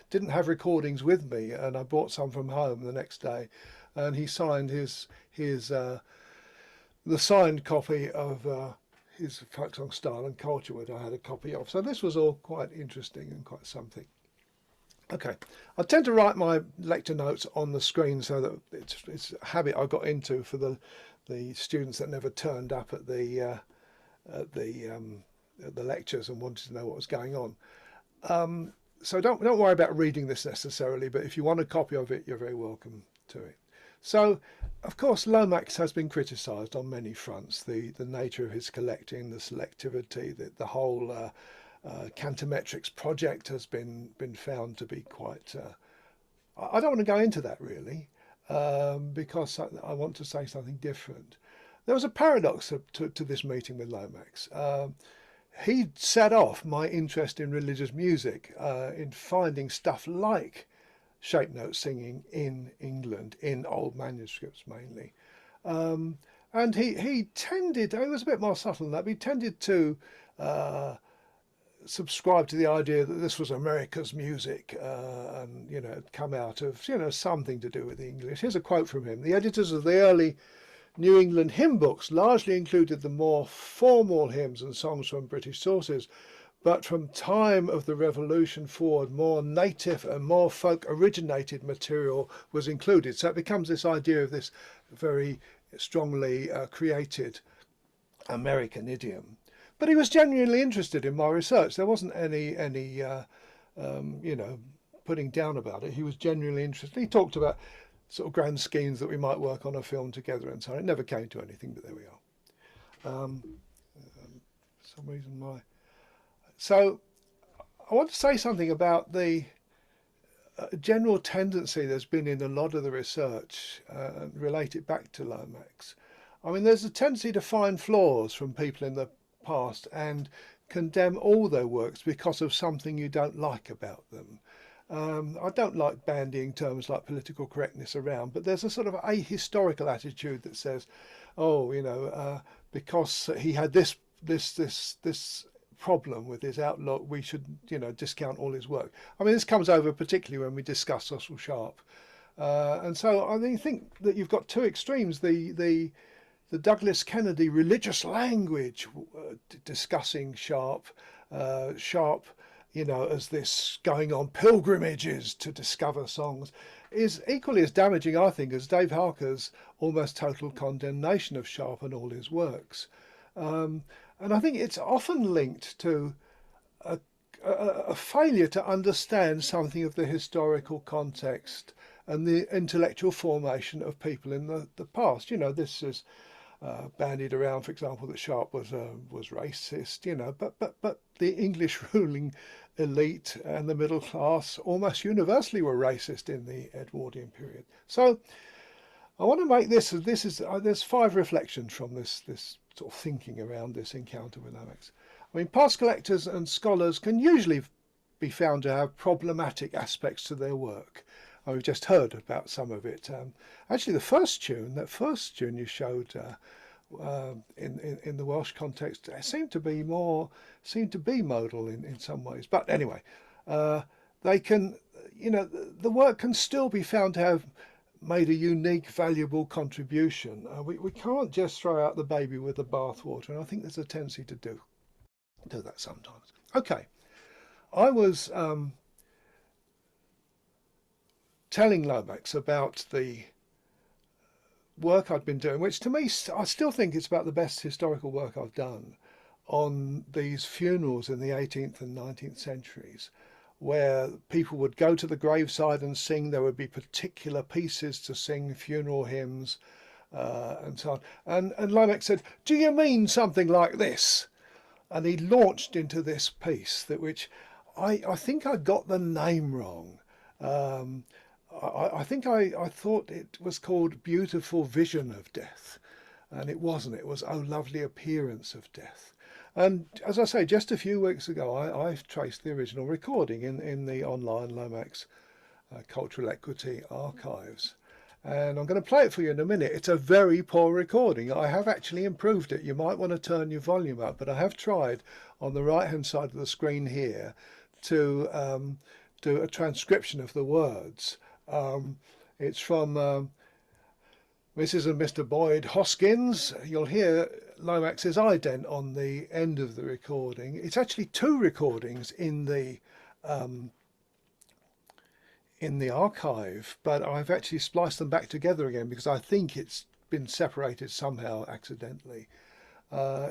didn't have recordings with me, and I brought some from home the next day, and he signed the signed copy of his folk song Style and Culture, which I had a copy of. So this was all quite interesting and quite something. Okay, I tend to write my lecture notes on the screen so that it's a habit I got into for the students that never turned up at the lectures and wanted to know what was going on. So don't worry about reading this necessarily, but if you want a copy of it, you're very welcome to it. So, of course, Lomax has been criticised on many fronts. The nature of his collecting, the selectivity, the whole cantometrics project has been found to be quite... I don't want to go into that really, because I want to say something different. There was a paradox to this meeting with Lomax. He set off my interest in religious music, in finding stuff like shape note singing in England, in old manuscripts mainly. And he tended, it was a bit more subtle than that, but he tended to subscribe to the idea that this was America's music, and, you know, it come out of, you know, something to do with the English. Here's a quote from him. The editors of the early New England hymn books largely included the more formal hymns and songs from British sources, but from time of the Revolution forward, more native and more folk originated material was included. So it becomes this idea of this very strongly created American idiom. But he was genuinely interested in my research. There wasn't any you know, putting down about it. He was genuinely interested. He talked about sort of grand schemes that we might work on a film together and so on. It never came to anything, but there we are. For some reason So I want to say something about the general tendency there's been in a lot of the research and relate it back to Lomax. I mean, there's a tendency to find flaws from people in the past and condemn all their works because of something you don't like about them. I don't like bandying terms like political correctness around, but there's a sort of ahistorical attitude that says, oh, you know, because he had this problem with his outlook, we should, you know, discount all his work. I mean, this comes over particularly when we discuss Cecil Sharp, and so I think that you've got two extremes: the Douglas Kennedy religious language discussing Sharp, Sharp you know, as this going on pilgrimages to discover songs, is equally as damaging, I think, as Dave Harker's almost total condemnation of Sharp and all his works. And I think it's often linked to a failure to understand something of the historical context and the intellectual formation of people in the past. You know, this is bandied around, for example, that Sharp was racist. You know, but the English ruling elite and the middle class almost universally were racist in the Edwardian period. So I want to make this. This is there's 5 reflections from this sort of thinking around this encounter with Lomax. I mean, past collectors and scholars can usually be found to have problematic aspects to their work. We've just heard about some of it. Actually, that first tune you showed in the Welsh context seemed to be modal in some ways. But anyway, they can, you know, the work can still be found to have made a unique, valuable contribution. We can't just throw out the baby with the bathwater, and I think there's a tendency to do that sometimes. Okay, I was telling Lomax about the work I'd been doing, which to me, I still think it's about the best historical work I've done on these funerals in the 18th and 19th centuries, where people would go to the graveside and sing. There would be particular pieces to sing, funeral hymns, and so on. And Lomax said, "Do you mean something like this?" And he launched into this piece which I think I got the name wrong. I think I thought it was called Beautiful Vision of Death, and it wasn't. It was Oh Lovely Appearance of Death. And as I say, just a few weeks ago, I traced the original recording in the online Lomax Cultural Equity archives. And I'm going to play it for you in a minute. It's a very poor recording. I have actually improved it. You might want to turn your volume up, but I have tried on the right hand side of the screen here to do a transcription of the words. It's from Mrs. and Mr. Boyd Hoskins. You'll hear Lomax's ident on the end of the recording. It's actually 2 recordings in the archive, but I've actually spliced them back together again because I think it's been separated somehow accidentally.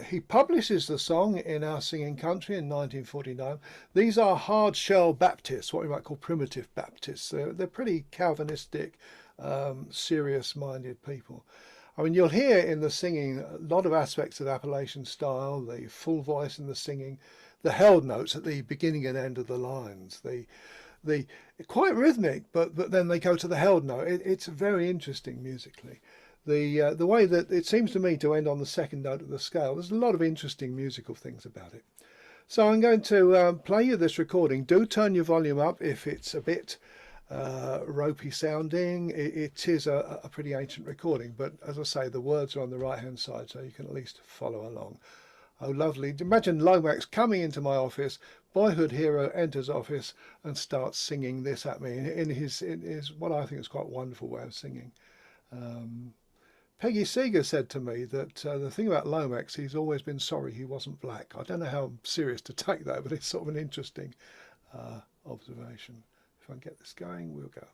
He publishes the song in Our Singing Country in 1949. These are hard shell Baptists, what we might call primitive Baptists. They're pretty Calvinistic, serious-minded people. I mean, you'll hear in the singing a lot of aspects of Appalachian style, the full voice in the singing, the held notes at the beginning and end of the lines, the quite rhythmic, but then they go to the held note. It's very interesting musically. The way that it seems to me to end on the second note of the scale, there's a lot of interesting musical things about it. So I'm going to play you this recording. Do turn your volume up if it's a bit ropey sounding. It is a pretty ancient recording, but as I say, the words are on the right hand side, so you can at least follow along. Oh, lovely. Imagine Lomax coming into my office, boyhood hero enters office and starts singing this at me in his what I think is quite a wonderful way of singing. Peggy Seeger said to me that the thing about Lomax, he's always been sorry he wasn't black. I don't know how serious to take that, but it's sort of an interesting observation. If I can get this going, we'll go.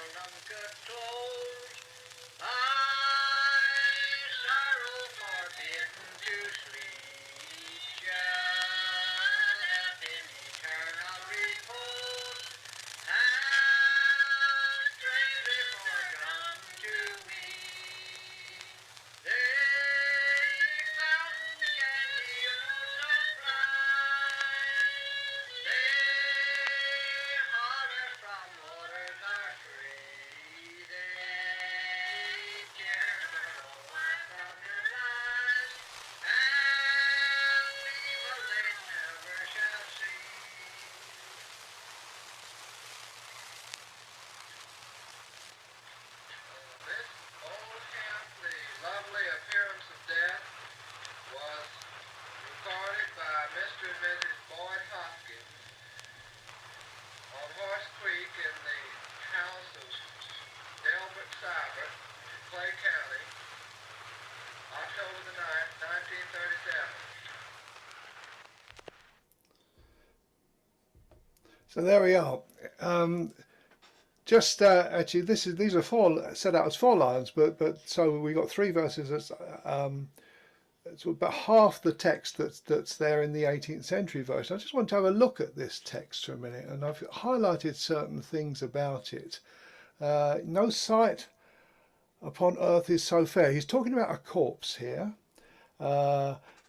seldom could close. My sorrow forbidden to sleep shall have in eternal repose. How strangely forgone to me. They fountains can be so blind. They holler from waters are free. They care for no one from their lives, and evil they never shall see. This old hymn, The Lovely Appearance of Death, was recorded by Mr. and Mrs. Boyd Hopkins on Horse Creek in the house of Delbert Seibert in Clay County, October the 9th, 1937. So there we are. Actually, these are set out as 4 lines, but so we got 3 verses. It's about half the text that's there in the 18th century version. I just want to have a look at this text for a minute, and I've highlighted certain things about it. No sight upon earth is so fair. He's talking about a corpse here.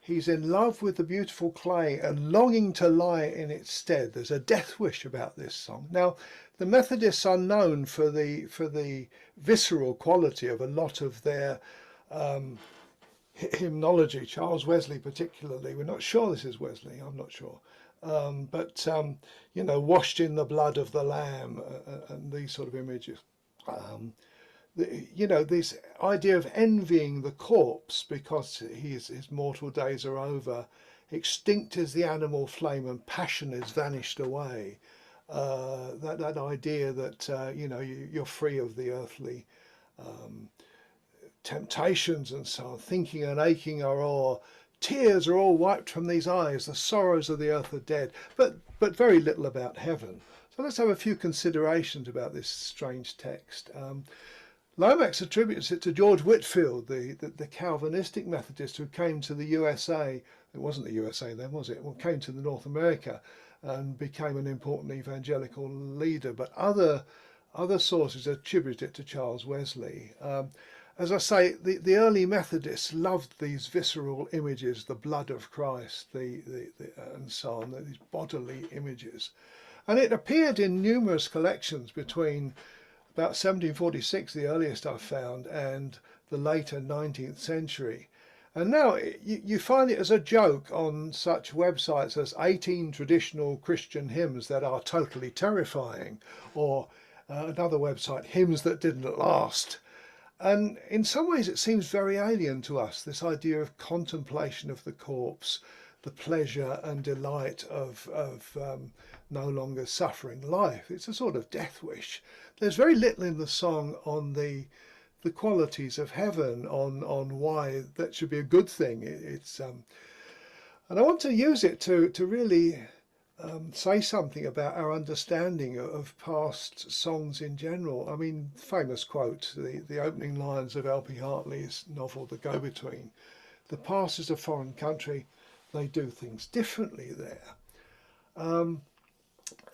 He's in love with the beautiful clay and longing to lie in its stead. There's a death wish about this song. Now, the Methodists are known for the visceral quality of a lot of their hymnology. Charles Wesley particularly. We're not sure this is Wesley. I'm not sure. But you know, washed in the blood of the Lamb and these sort of images. You know, this idea of envying the corpse because his mortal days are over, extinct is the animal flame and passion is vanished away. That idea that you know, you're free of the earthly temptations and so on, thinking and aching are o'er, tears are all wiped from these eyes, the sorrows of the earth are dead, but very little about heaven. So let's have a few considerations about this strange text. Lomax attributes it to George Whitefield, the Calvinistic Methodist who came to the USA. It wasn't the USA then, was it? Well, came to the North America and became an important evangelical leader. But other sources attribute it to Charles Wesley. As I say, the early Methodists loved these visceral images, the blood of Christ, and so on, these bodily images. And it appeared in numerous collections between about 1746, the earliest I've found, and the later 19th century. And now you find it as a joke on such websites as 18 traditional Christian hymns that are totally terrifying, or another website, Hymns That Didn't Last. And in some ways it seems very alien to us, this idea of contemplation of the corpse, the pleasure and delight of no longer suffering life. It's a sort of death wish. There's very little in the song on the qualities of heaven, on why that should be a good thing. And I want to use it to really say something about our understanding of past songs in general. I mean, famous quote, the opening lines of L.P. Hartley's novel The Go-Between. The past is a foreign country. They do things differently there.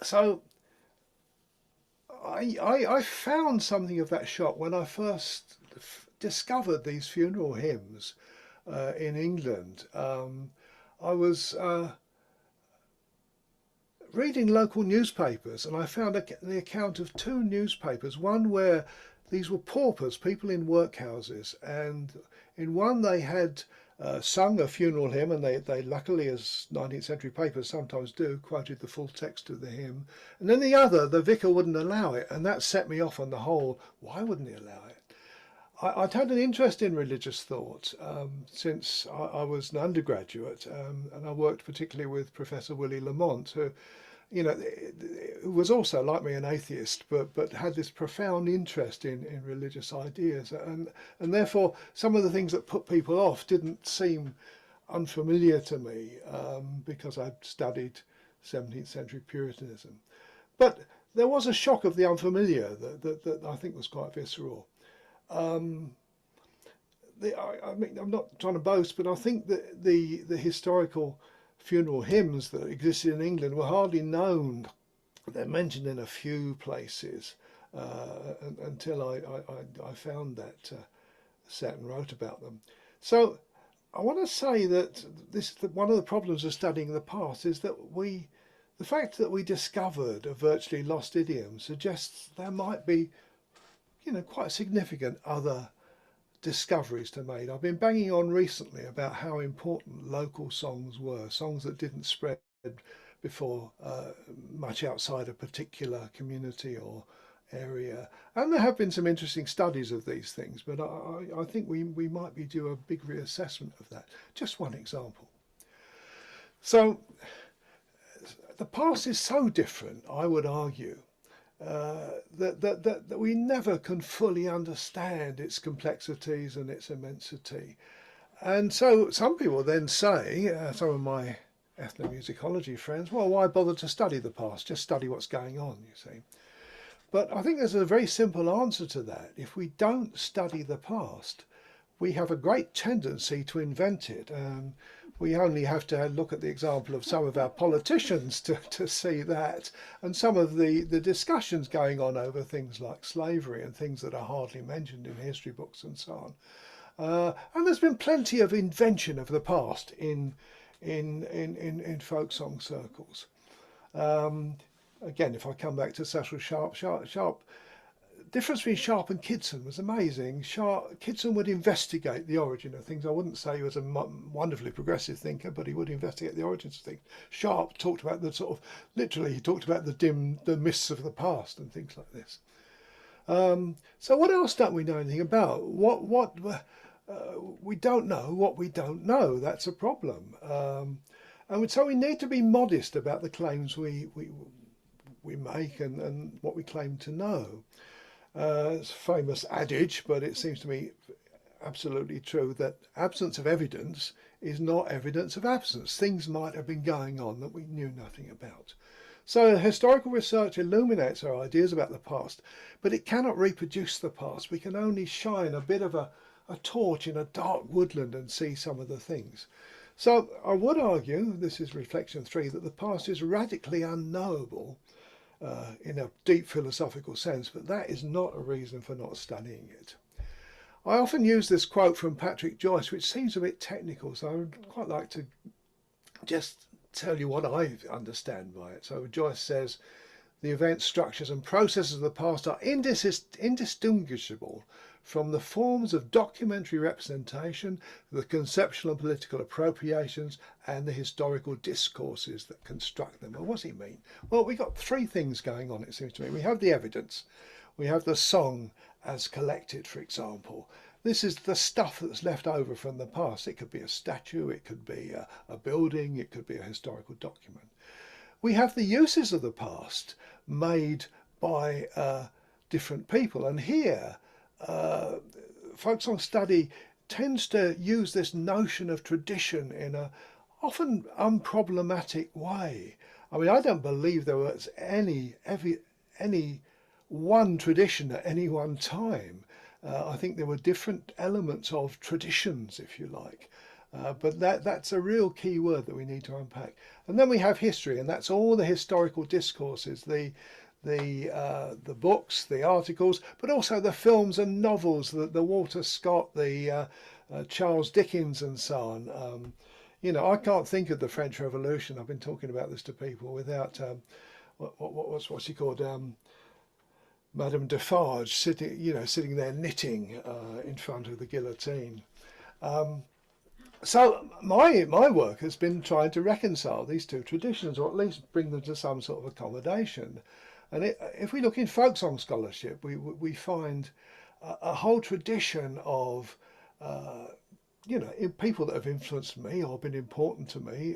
So I found something of that shock when I first discovered these funeral hymns in England. I was reading local newspapers and I found the account of 2 newspapers, one where these were paupers, people in workhouses, and in one they had sung a funeral hymn, and they luckily, as 19th century papers sometimes do, quoted the full text of the hymn. And then the other, the vicar wouldn't allow it, and that set me off on the whole, why wouldn't he allow it? I'd had an interest in religious thought since I was an undergraduate, and I worked particularly with Professor Willie Lamont, who, you know, who was also, like me, an atheist, but had this profound interest in religious ideas, and therefore some of the things that put people off didn't seem unfamiliar to me because I'd studied 17th century Puritanism. But there was a shock of the unfamiliar that I think was quite visceral. I mean, I'm not trying to boast, but I think that the historical funeral hymns that existed in England were hardly known. They're mentioned in a few places until I found that set and wrote about them. So I want to say that one of the problems of studying the past is that the fact that we discovered a virtually lost idiom suggests there might be, quite significant other discoveries to make. I've been banging on recently about how important local songs were, songs that didn't spread before much outside a particular community or area. And there have been some interesting studies of these things, but I think we might be due a big reassessment of that. Just one example. So the past is so different, I would argue, that we never can fully understand its complexities and its immensity. And so some people then say, some of my ethnomusicology friends, well, why bother to study the past? Just study what's going on, you see. But I think there's a very simple answer to that. If we don't study the past, we have a great tendency to invent it. We only have to look at the example of some of our politicians to see that, and some of the discussions going on over things like slavery and things that are hardly mentioned in history books and so on. And there's been plenty of invention of the past in folk song circles. Again, if I come back to Cecil Sharp, difference between Sharp and Kidson was amazing. Kidson would investigate the origin of things. I wouldn't say he was a wonderfully progressive thinker, but he would investigate the origins of things. Sharp talked about literally he talked about the myths of the past and things like this. So what else don't we know anything about? We don't know what we don't know. That's a problem. And so we need to be modest about the claims we make and what we claim to know. It's a famous adage, but it seems to me absolutely true, that absence of evidence is not evidence of absence. Things might have been going on that we knew nothing about. So historical research illuminates our ideas about the past, but it cannot reproduce the past. We can only shine a bit of a torch in a dark woodland and see some of the things. So I would argue, this is reflection 3, that the past is radically unknowable in a deep philosophical sense, but that is not a reason for not studying it. I often use this quote from Patrick Joyce, which seems a bit technical, so I would quite like to just tell you what I understand by it. So Joyce says, the events, structures and processes of the past are indistinguishable from the forms of documentary representation, the conceptual and political appropriations, and the historical discourses that construct them. Well, what does he mean? Well, we've got 3 things going on, it seems to me. We have the evidence, we have the song as collected, for example. This is the stuff that's left over from the past. It could be a statue, it could be a building, it could be a historical document. We have the uses of the past made by different people, and here folk song study tends to use this notion of tradition in a often unproblematic way. I mean, I don't believe there was any one tradition at any one time. I think there were different elements of traditions, if you like. But that's a real key word that we need to unpack. And then we have history, and that's all the historical discourses, the books, the articles, but also the films and novels, the Walter Scott, the Charles Dickens and so on. I can't think of the French Revolution, I've been talking about this to people, without, what's she called? Madame Defarge sitting there knitting in front of the guillotine. So my work has been trying to reconcile these 2 traditions, or at least bring them to some sort of accommodation. And if we look in folk song scholarship, we find a whole tradition of people that have influenced me or been important to me,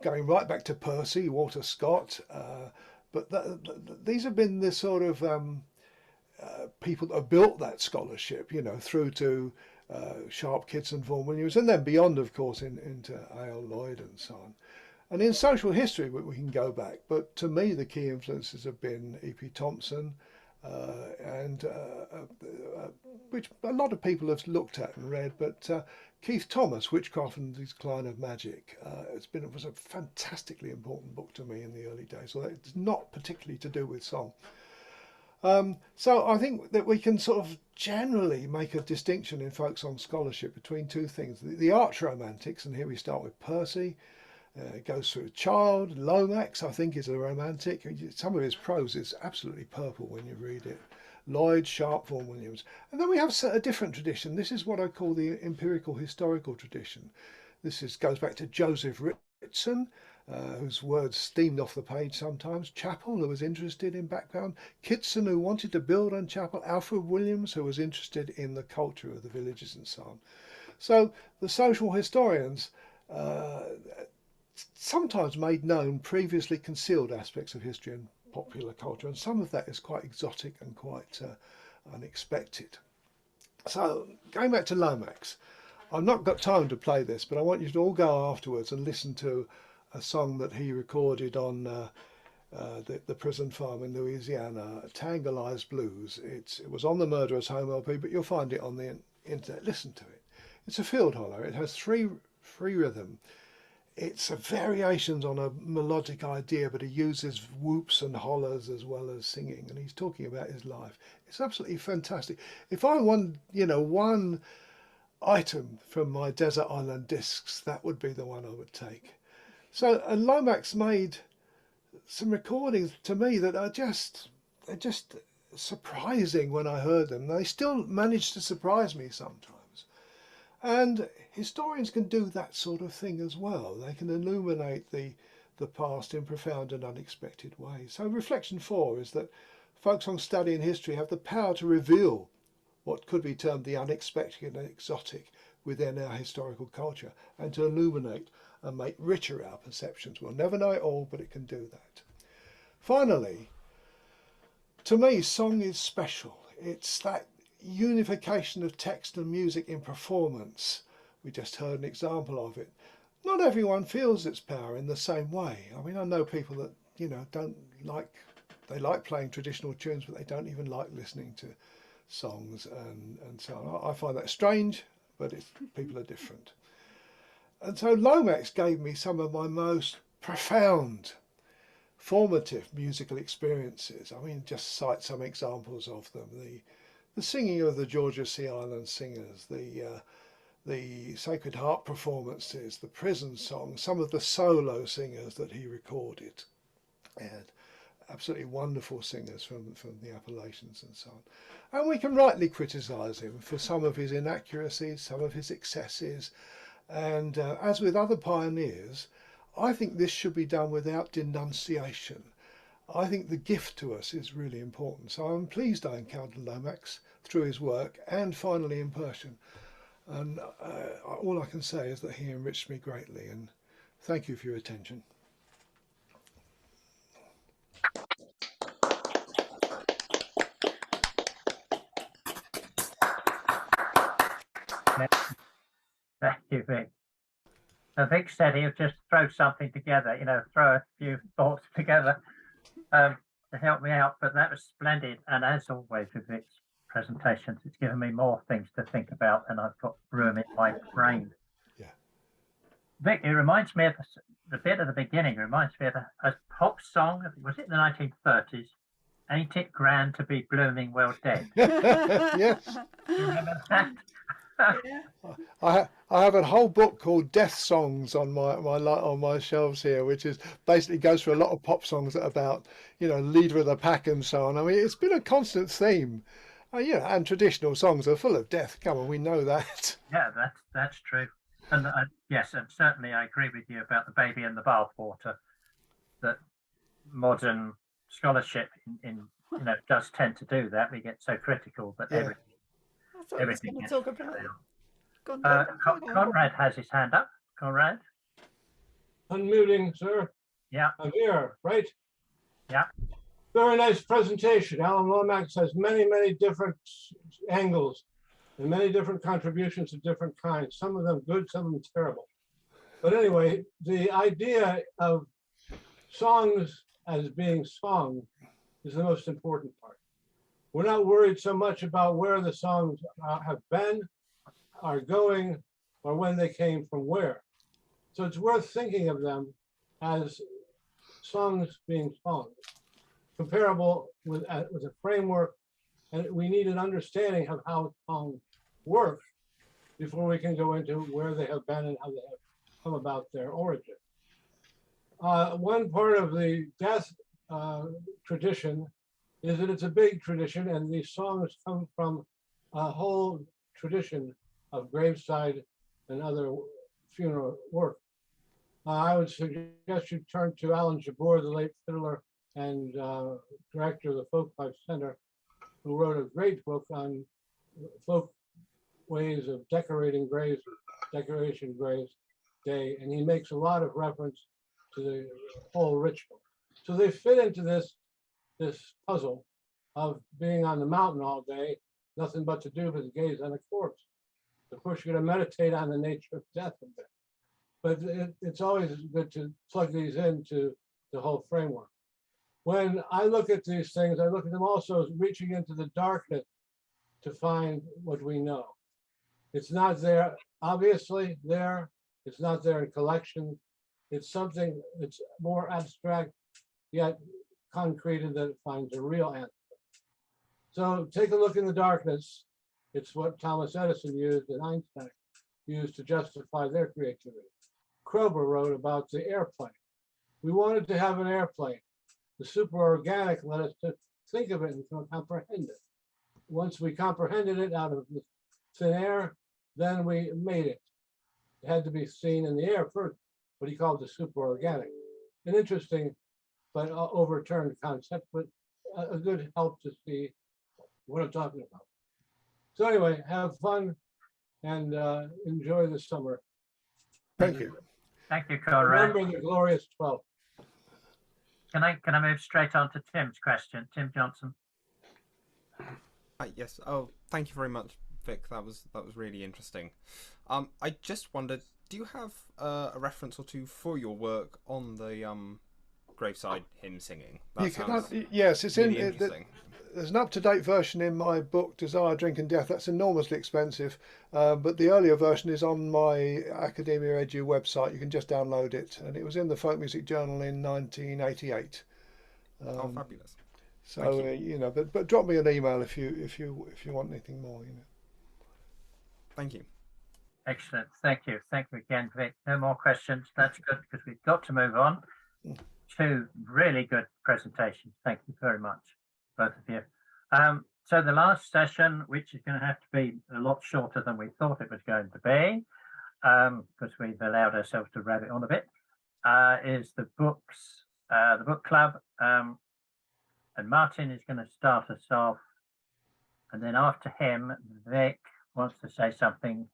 going right back to Percy, Walter Scott, but these have been the sort of people that have built that scholarship, through to Sharp, Kidson, Vaughan, Williams, and then beyond, of course, into A.L. Lloyd and so on. And in social history, we can go back, but to me, the key influences have been E.P. Thompson, which a lot of people have looked at and read, but Keith Thomas, Witchcraft and the Decline of Magic, it was a fantastically important book to me in the early days, although it's not particularly to do with song. So I think that we can sort of generally make a distinction in folk song scholarship between two things. The arch romantics, and here we start with Percy, it goes through Child. Lomax, I think, is a romantic. Some of his prose is absolutely purple when you read it. Lloyd, Sharp, Vaughan, Williams. And then we have a different tradition. This is what I call the empirical historical tradition. Goes back to Joseph Ritson, whose words steamed off the page sometimes. Chappell, who was interested in background. Kitson, who wanted to build on Chappell. Alfred Williams, who was interested in the culture of the villages and so on. So the social historians sometimes made known previously concealed aspects of history and popular culture, and some of that is quite exotic and quite unexpected. So going back to Lomax, I've not got time to play this, but I want you to all go afterwards and listen to a song that he recorded on the prison farm in Louisiana, Tangle Eyes Blues. It was on the Murderer's Home LP, but you'll find it on the internet. Listen to it. It's a field holler. It has free rhythm. It's a variations on a melodic idea, but he uses whoops and hollers as well as singing, and he's talking about his life. It's absolutely fantastic. If I want, one item from my desert island discs, that would be the one I would take. So, and Lomax made some recordings to me that are just surprising when I heard them. They still manage to surprise me sometimes. And historians can do that sort of thing as well. They can illuminate the past in profound and unexpected ways. So reflection 4 is that folk song study and history have the power to reveal what could be termed the unexpected and exotic within our historical culture, and to illuminate and make richer our perceptions. We'll never know it all, but it can do that. Finally, to me, song is special. It's that unification of text and music in performance. We just heard an example of it. Not everyone feels its power in the same way. I mean, I know people that, they like playing traditional tunes, but they don't even like listening to songs and so on. I find that strange, but people are different. And so Lomax gave me some of my most profound, formative musical experiences. I mean, just cite some examples of them. The singing of the Georgia Sea Island Singers, the Sacred Heart performances, the prison songs, some of the solo singers that he recorded, and absolutely wonderful singers from the Appalachians and so on. And we can rightly criticise him for some of his inaccuracies, some of his excesses, and as with other pioneers, I think this should be done without denunciation. I think the gift to us is really important. So I'm pleased I encountered Lomax through his work and finally in person. And all I can say is that he enriched me greatly, and thank you for your attention. Thank you, Vic. Vic said he'll just throw something together, throw a few thoughts together to help me out, but that was splendid. And as always with Vic's presentations, it's given me more things to think about than I've got room in my brain. Yeah. Vic, it reminds me of the bit at the beginning, reminds me of a pop song, was it the 1930s? Ain't it grand to be blooming well dead? Yes. You remember that? I have a whole book called Death Songs on my shelves here, which is basically goes through a lot of pop songs that are about leader of the pack and so on. I mean, it's been a constant theme. And traditional songs are full of death. Come on, we know that. Yeah, that's true. And yes, and certainly I agree with you about the baby in the bathwater. That modern scholarship does tend to do that. We get so critical that everything gets talk about. Conrad has his hand up. Conrad. Unmuting, sir. Yeah. I'm here, right? Yeah. Very nice presentation. Alan Lomax has many, many different angles and many different contributions of different kinds. Some of them good, some of them terrible. But anyway, the idea of songs as being sung is the most important part. We're not worried so much about where the songs have been, are going, or when they came from where. So it's worth thinking of them as songs being sung, comparable with a framework, and we need an understanding of how songs work before we can go into where they have been and how they have come about their origin. One part of the death tradition is that it's a big tradition, and these songs come from a whole tradition of graveside and other funeral work. I would suggest you turn to Alan Jabbour, the late fiddler and director of the Folk Life Center, who wrote a great book on folk ways of decorating graves, Decoration Graves Day, and he makes a lot of reference to the whole ritual. So they fit into this puzzle of being on the mountain all day, nothing but to do but gaze on a corpse. Of course, you're going to meditate on the nature of death a bit, but it's always good to plug these into the whole framework. When I look at these things, I look at them also as reaching into the darkness to find what we know. It's not there, obviously there. It's not there in collections. It's something that's more abstract, yet concreted, that it finds a real answer. So take a look in the darkness. It's what Thomas Edison used and Einstein used to justify their creativity. Kroeber wrote about the airplane. We wanted to have an airplane. The superorganic led us to think of it and to comprehend it. Once we comprehended it out of the thin air, then we made it. It had to be seen in the air first, what he called the superorganic. An interesting but overturned concept, but a good help to see what I'm talking about. So anyway, have fun and enjoy the summer. Thank you. Thank you, Conrad. Remember the glorious 12. Can I move straight on to Tim's question? Tim Johnson. Yes. Oh, thank you very much, Vic. That was really interesting. I just wondered, do you have a reference or two for your work on the graveside hymn singing? Yes, it's really in. There's an up-to-date version in my book, Desire, Drink and Death. That's enormously expensive, but the earlier version is on my Academia Edu website. You can just download it, and it was in the Folk Music Journal in 1988. Oh, fabulous! So you know, but drop me an email if you want anything more. You know. Thank you. Excellent. Thank you again, Vic. No more questions. That's good, because we've got to move on. Two really good presentations. Thank you very much, both of you. So the last session, which is going to have to be a lot shorter than we thought it was going to be, because we've allowed ourselves to rabbit on a bit, is the book club. And Martin is going to start us off, and then after him, Vic wants to say something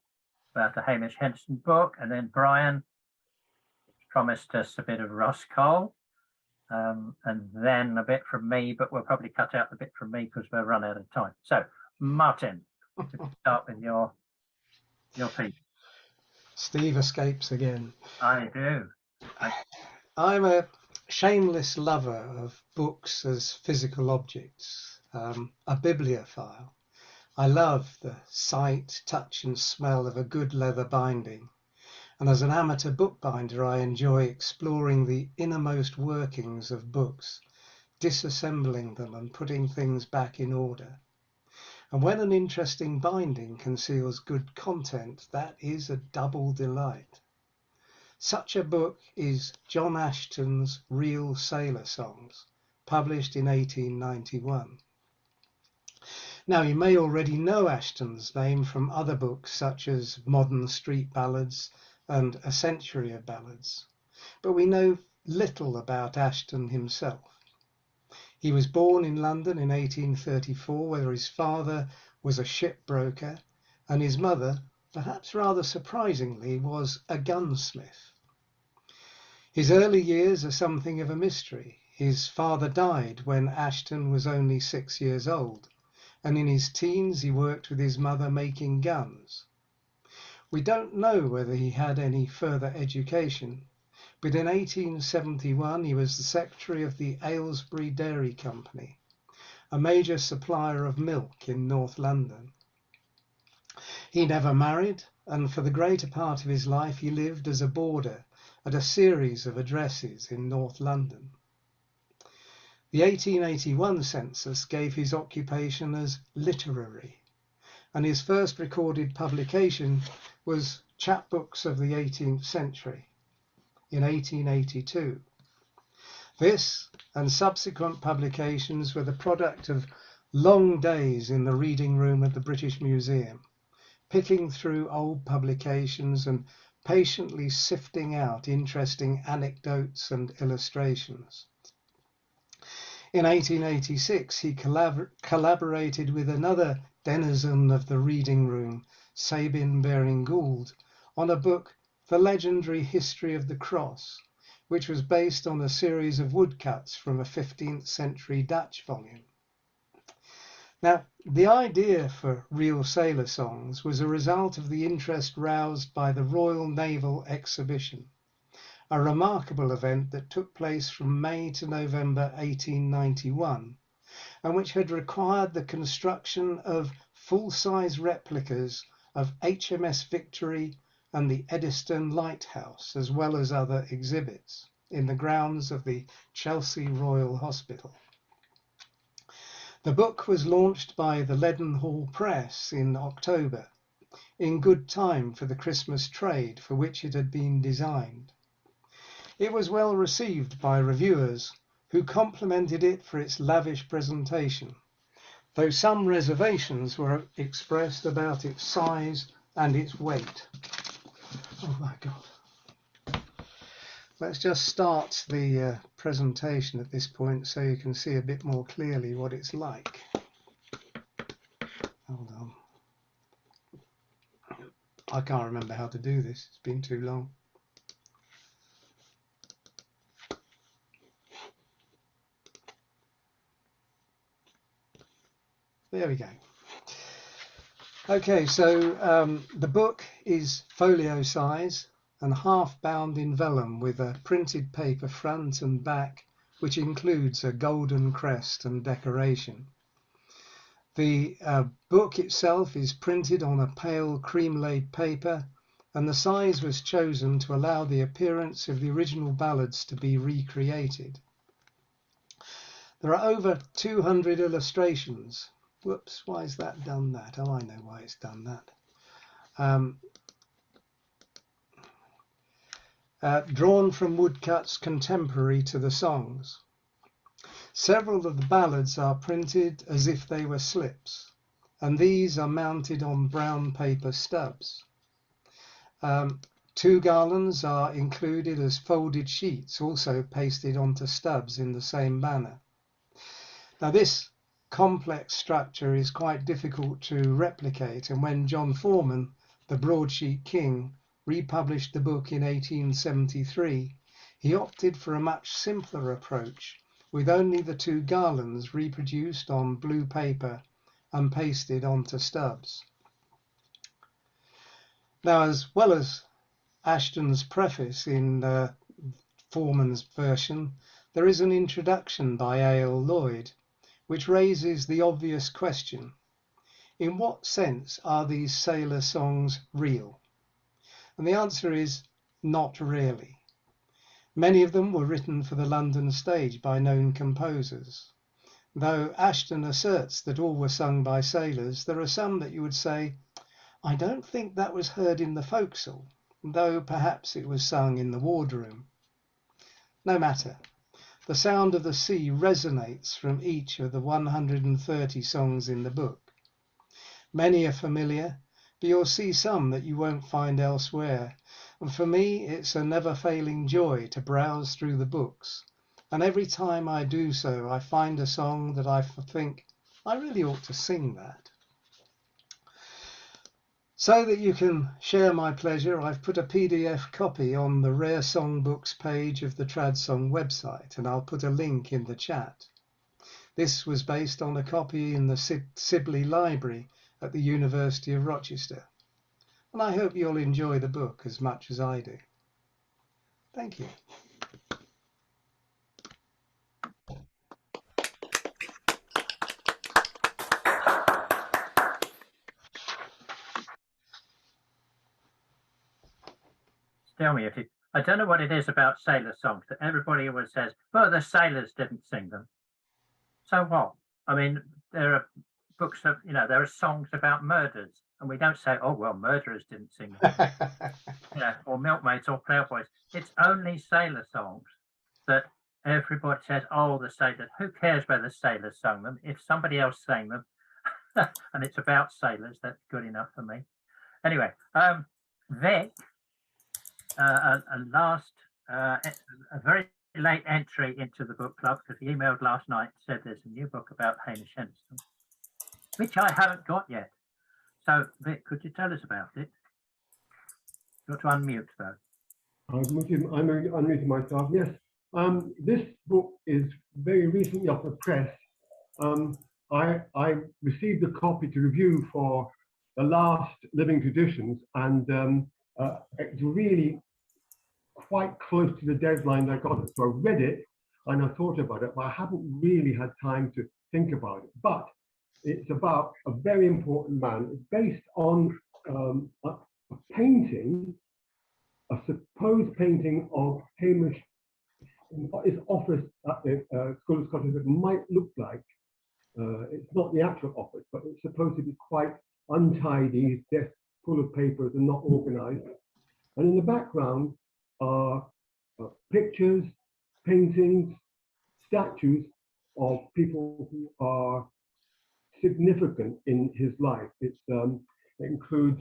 about the Hamish Henson book, and then Brian promised us a bit of Ross Cole, and then a bit from me, but we'll probably cut out the bit from me because we'll run out of time. So, Martin, to start with your piece. Steve escapes again. I do. I'm a shameless lover of books as physical objects, a bibliophile. I love the sight, touch and smell of a good leather binding. And as an amateur bookbinder, I enjoy exploring the innermost workings of books, disassembling them and putting things back in order. And when an interesting binding conceals good content, that is a double delight. Such a book is John Ashton's Real Sailor Songs, published in 1891. Now, you may already know Ashton's name from other books such as Modern Street Ballads and A Century of Ballads, but we know little about Ashton himself. He was born in London in 1834, where his father was a shipbroker and his mother, perhaps rather surprisingly, was a gunsmith. His early years are something of a mystery. His father died when Ashton was only 6 years old, and in his teens he worked with his mother making guns. We don't know whether he had any further education, but in 1871 he was the secretary of the Aylesbury Dairy Company, a major supplier of milk in North London. He never married, and for the greater part of his life he lived as a boarder at a series of addresses in North London. The 1881 census gave his occupation as literary, and his first recorded publication was Chapbooks of the 18th Century in 1882. This and subsequent publications were the product of long days in the reading room at the British Museum, picking through old publications and patiently sifting out interesting anecdotes and illustrations. In 1886, he collaborated with another denizen of the reading room, Sabin Baring-Gould, on a book, The Legendary History of the Cross, which was based on a series of woodcuts from a 15th century Dutch volume. Now, the idea for real sailor songs was a result of the interest roused by the Royal Naval Exhibition, a remarkable event that took place from May to November 1891, and which had required the construction of full-size replicas of HMS Victory and the Eddystone Lighthouse, as well as other exhibits, in the grounds of the Chelsea Royal Hospital. The book was launched by the Leadenhall Press in October, in good time for the Christmas trade for which it had been designed. It was well received by reviewers, who complimented it for its lavish presentation, though some reservations were expressed about its size and its weight. Oh my God. Let's just start the presentation at this point so you can see a bit more clearly what it's like. Hold on. I can't remember how to do this. It's been too long. There we go. Okay, so the book is folio size and half bound in vellum with a printed paper front and back, which includes a golden crest and decoration. The book itself is printed on a pale cream-laid paper, and the size was chosen to allow the appearance of the original ballads to be recreated. There are over 200 illustrations. Whoops, why has that done that? Oh, I know why it's done that. Drawn from woodcuts contemporary to the songs. Several of the ballads are printed as if they were slips, and these are mounted on brown paper stubs. 2 garlands are included as folded sheets, also pasted onto stubs in the same manner. Now, this complex structure is quite difficult to replicate, and when John Forman, the broadsheet king, republished the book in 1873, he opted for a much simpler approach, with only the 2 garlands reproduced on blue paper and pasted onto stubs. Now, as well as Ashton's preface in Forman's version, there is an introduction by A.L. Lloyd, which raises the obvious question: in what sense are these sailor songs real? And the answer is not really. Many of them were written for the London stage by known composers. Though Ashton asserts that all were sung by sailors, there are some that you would say, I don't think that was heard in the forecastle, though perhaps it was sung in the wardroom. No matter. The sound of the sea resonates from each of the 130 songs in the book. Many are familiar, but you'll see some that you won't find elsewhere. And for me, it's a never-failing joy to browse through the books. And every time I do so, I find a song that I think, I really ought to sing that. So that you can share my pleasure, I've put a PDF copy on the Rare Songbooks page of the TradSong website, and I'll put a link in the chat. This was based on a copy in the Sibley Library at the University of Rochester. and I hope you'll enjoy the book as much as I do. Thank you. Tell me if you, I don't know what it is about sailor songs that everybody always says, well, the sailors didn't sing them. So what? I mean, there are books of, you know, there are songs about murders, and we don't say, oh, well, murderers didn't sing them. Yeah, or milkmaids or ploughboys. It's only sailor songs that everybody says, oh, the sailors. Who cares whether sailors sung them? If somebody else sang them, and it's about sailors, that's good enough for me. Anyway, Vic, a very late entry into the book club, because he emailed last night and said there's a new book about Hamish Henderson, which I haven't got yet. So, Vic, could you tell us about it? You've got to unmute, though. I'm unmuting myself. Yes, this book is very recently off the press. I received a copy to review for the last Living Traditions, and it's really quite close to the deadline I got it. So I read it and I thought about it, but I haven't really had time to think about it. But it's about a very important man. It's based on a painting, a supposed painting of Hamish in what his office at the School of Scotland might look like. It's not the actual office, but it's supposed to be quite untidy, his desk full of papers and not organized. And in the background are pictures, paintings, statues of people who are significant in his life. It includes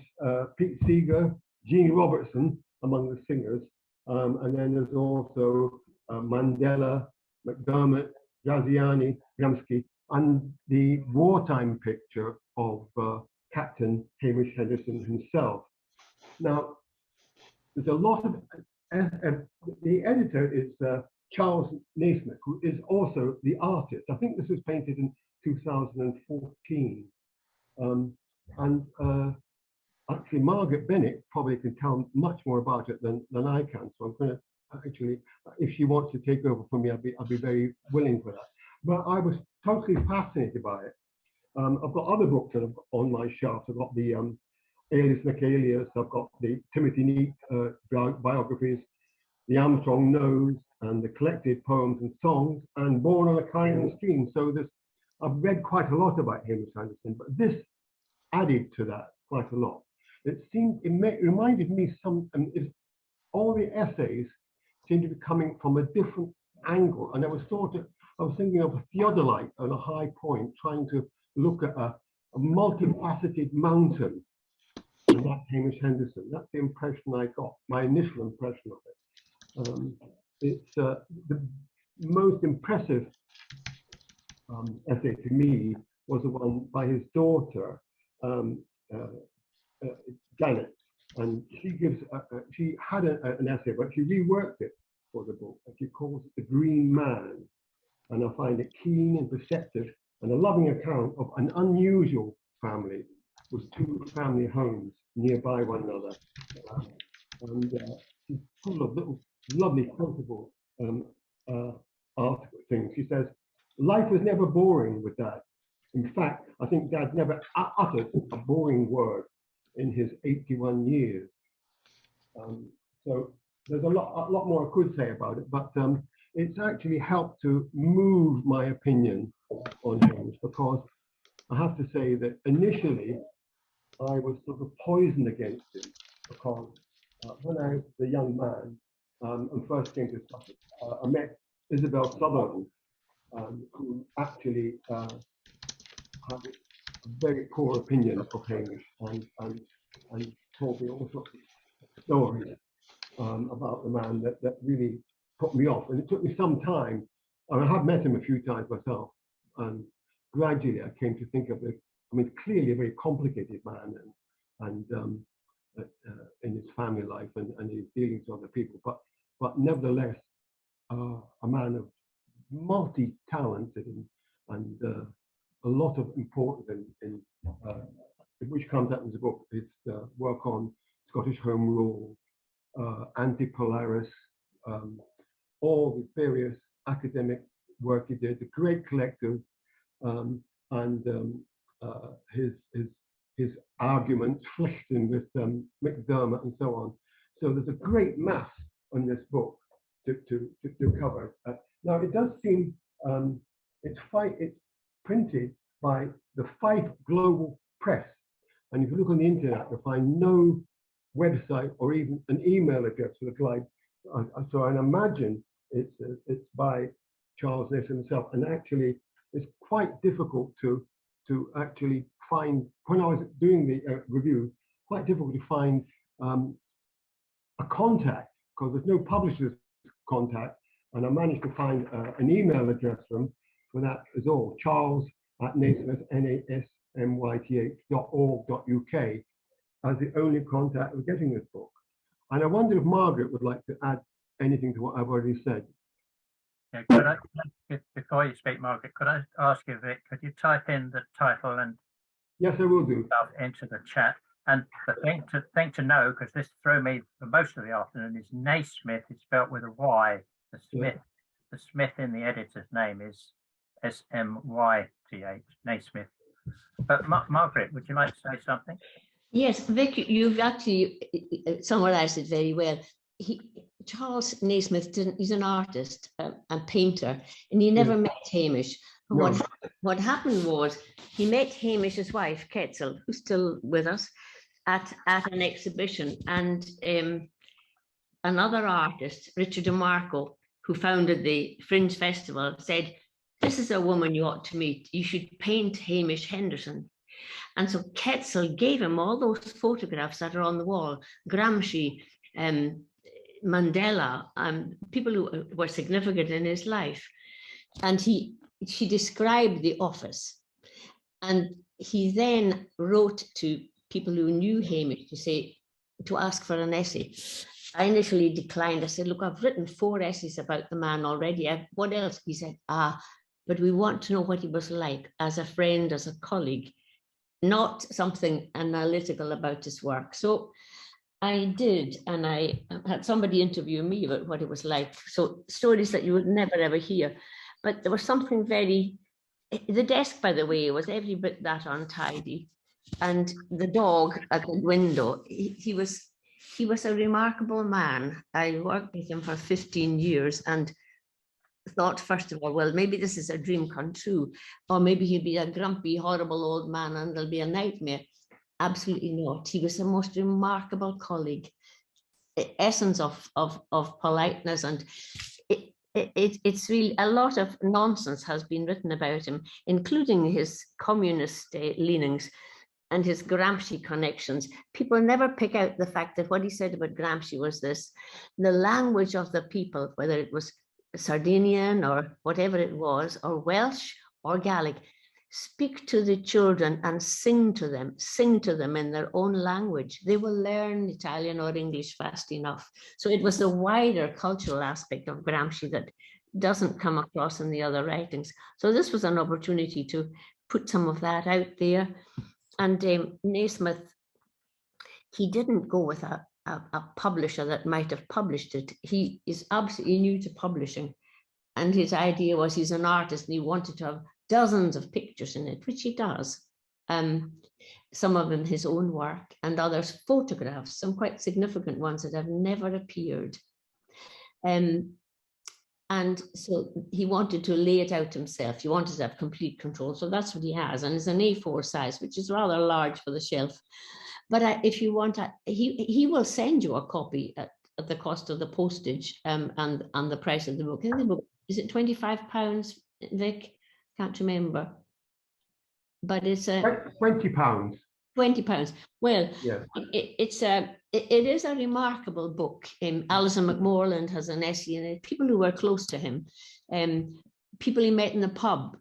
Pete Seeger, Jeannie Robertson among the singers, and then there's also Mandela, McDermott, Graziani, Gramsci, and the wartime picture of Captain Hamish Henderson himself. Now, there's a lot of, the editor is Charles Naismith, who is also the artist. I think this was painted in 2014. Actually, Margaret Bennett probably can tell much more about it than I can. So I'm going to actually, if she wants to take over for me, I'll be very willing for that. But I was totally fascinated by it. I've got other books that I've got on my shelf. I've got the Alias McAlias, I've got the Timothy Neat biographies, the Armstrong Nose, and the collected poems and songs, and Born on a Caribbean Stream. So I've read quite a lot about Hamish Henderson, but this added to that quite a lot. It reminded me all the essays seemed to be coming from a different angle, and I was thinking of a theodolite on a high point, trying to look at a multifaceted mountain, and that's Hamish Henderson. That's the impression I got, my initial impression of it. It's the most impressive essay to me was the one by his daughter, Janet, and she had an essay, but she reworked it for the book, and she calls it The Green Man. And I find it keen and perceptive and a loving account of an unusual family with two family homes nearby one another. And she's full of little lovely, quotable article things. She says, life was never boring with Dad. In fact, I think Dad never uttered a boring word in his 81 years. So there's a lot more I could say about it, but it's actually helped to move my opinion on Hamish, because I have to say that initially I was sort of poisoned against him, because when I was a young man and first came to Sussex, I met Isabel Sutherland, who actually had a very poor opinion of Hamish and told me all sorts of stories about the man that really put me off. And it took me some time. I have met him a few times myself, and gradually I came to think of it. I mean, clearly a very complicated man, and in his family life and his dealings with other people, but nevertheless a man of multi-talented and a lot of importance in which comes out in the book. His work on Scottish Home Rule, Anti-Polaris, all the various academic work he did, the great collective, and his arguments fleshed in with McDermott and so on. So there's a great mass on this book to cover. Now it does seem it's printed by the Fife Global Press, and if you look on the internet, you'll find no website or even an email address for the Clyde. So I imagine it's by Charles Naismith himself, and actually it's quite difficult to actually find. When I was doing the review, quite difficult to find a contact, because there's no publisher's contact, and I managed to find an email address for that is all, charles@naismith, nasmyth.org.uk, as the only contact of getting this book. And I wonder if Margaret would like to add anything to what I've already said. Yeah, could I, before you speak, Margaret, could I ask you, Vic, could you type in the title and yes, I will do stuff into the chat? And the thing to know, because this threw me for most of the afternoon, is Naismith is spelt with a Y. The Smith, the Smith in the editor's name is SMYTH, Naismith. But Margaret, would you like to say something? Yes, Vic, you've actually summarised it very well. Charles Naismith he's an artist and painter, and he never met Hamish. No. What happened was he met Hamish's wife, Ketzel, who's still with us, at an exhibition, and another artist, Richard DeMarco, who founded the Fringe Festival, said, "This is a woman you ought to meet. You should paint Hamish Henderson." And so Ketzel gave him all those photographs that are on the wall, Gramsci, Mandela, people who were significant in his life. And she described the office. And he then wrote to people who knew Hamish to ask for an essay. I initially declined. I said, "Look, I've written 4 essays about the man already. What else?" He said, "But we want to know what he was like as a friend, as a colleague, not something analytical about his work." So I did, and I had somebody interview me about what it was like. So stories that you would never ever hear. But there was something the desk, by the way, was every bit that untidy. And the dog at the window, he was a remarkable man. I worked with him for 15 years and thought, first of all, well, maybe this is a dream come true, or maybe he'll be a grumpy, horrible old man and there'll be a nightmare. Absolutely not. He was a most remarkable colleague, essence of politeness, and it's really a lot of nonsense has been written about him, including his communist leanings and his Gramsci connections. People never pick out the fact that what he said about Gramsci was this: the language of the people, whether it was Sardinian or whatever it was, or Welsh or Gaelic, speak to the children and sing to them in their own language. They will learn Italian or English fast enough. So it was the wider cultural aspect of Gramsci that doesn't come across in the other writings. So this was an opportunity to put some of that out there. And Naismith, he didn't go with a publisher that might have published it. He is absolutely new to publishing. And his idea was, he's an artist and he wanted to have dozens of pictures in it, which he does. Some of them his own work, and others photographs, some quite significant ones that have never appeared. And so he wanted to lay it out himself. He wanted to have complete control. So that's what he has. And it's an A4 size, which is rather large for the shelf. But if you want, he will send you a copy at the cost of the postage and the price of the book. And the book, is it £25, Vic? Can't remember. But it's £20. £20. Well, yeah. It is a remarkable book. Alison McMorland has an essay in it. People who were close to him, people he met in the pub,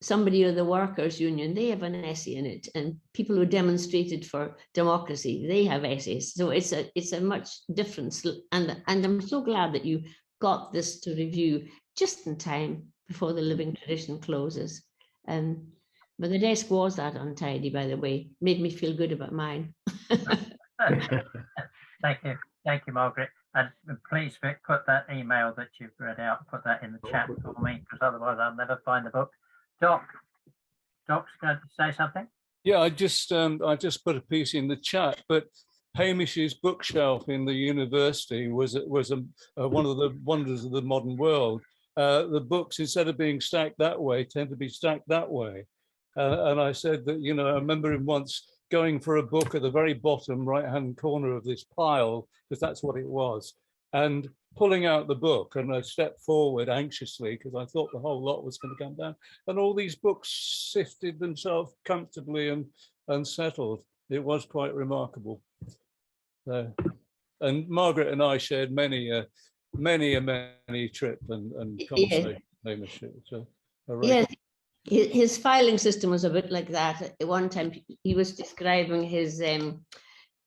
somebody of the workers' union, they have an essay in it, and people who demonstrated for democracy, they have essays. So it's a much different, and I'm so glad that you got this to review just in time before the Living Tradition closes. But the desk was that untidy, by the way. Made me feel good about mine. Thank you, Margaret. And please, Vic, put that email that you've read out, put that in the chat for me, because otherwise I'll never find the book. Doc's going to say something. Yeah, I just put a piece in the chat, but Hamish's bookshelf in the university was one of the wonders of the modern world. The books, instead of being stacked that way, tend to be stacked that way. And I said that, you know, I remember him once going for a book at the very bottom right-hand corner of this pile, because that's what it was, and pulling out the book, and I stepped forward anxiously because I thought the whole lot was going to come down, and all these books sifted themselves comfortably and settled. It was quite remarkable. And Margaret and I shared many a trip and conversation. Yes, his filing system was a bit like that. At one time, he was describing his,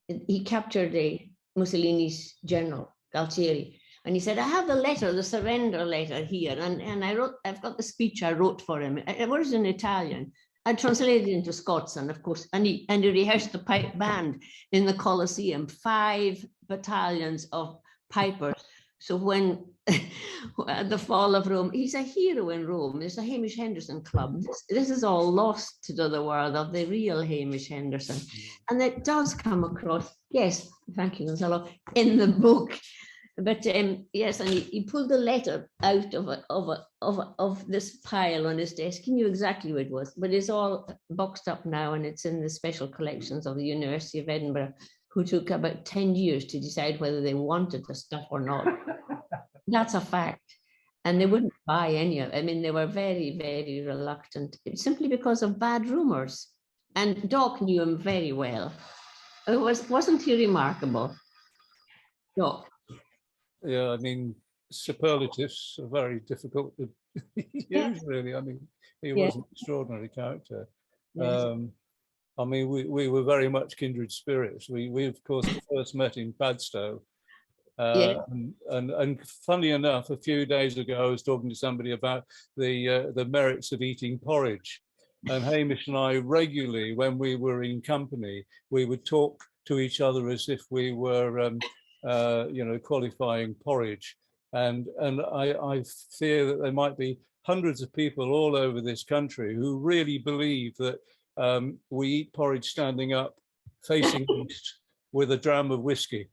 he captured Mussolini's general, Galtieri, and he said, I have the letter, the surrender letter here, and I've got the speech I wrote for him. It was in Italian. I translated it into Scots, and of course, and he rehearsed the pipe band in the Colosseum, 5 battalions of pipers. So when at the fall of Rome, he's a hero in Rome. There's a Hamish Henderson club. This is all lost to the world of the real Hamish Henderson. And it does come across, yes, thank you, Gonzalo, in the book. But yes, and he pulled the letter out of this pile on his desk. He knew exactly what it was, but it's all boxed up now, and it's in the special collections of the University of Edinburgh, who took about 10 years to decide whether they wanted the stuff or not. That's a fact. And they wouldn't buy any of it. I mean, they were very, very reluctant, simply because of bad rumors. And Doc knew him very well. Wasn't he remarkable? Doc. Yeah, I mean, superlatives are very difficult to use, really. I mean, he was an extraordinary character. Yes. I mean, we were very much kindred spirits. We of course first met in Padstow. And funnily enough, a few days ago, I was talking to somebody about the merits of eating porridge. And Hamish and I regularly, when we were in company, we would talk to each other as if we were, you know, qualifying porridge. And I fear that there might be hundreds of people all over this country who really believe that we eat porridge standing up, facing east, with a dram of whiskey.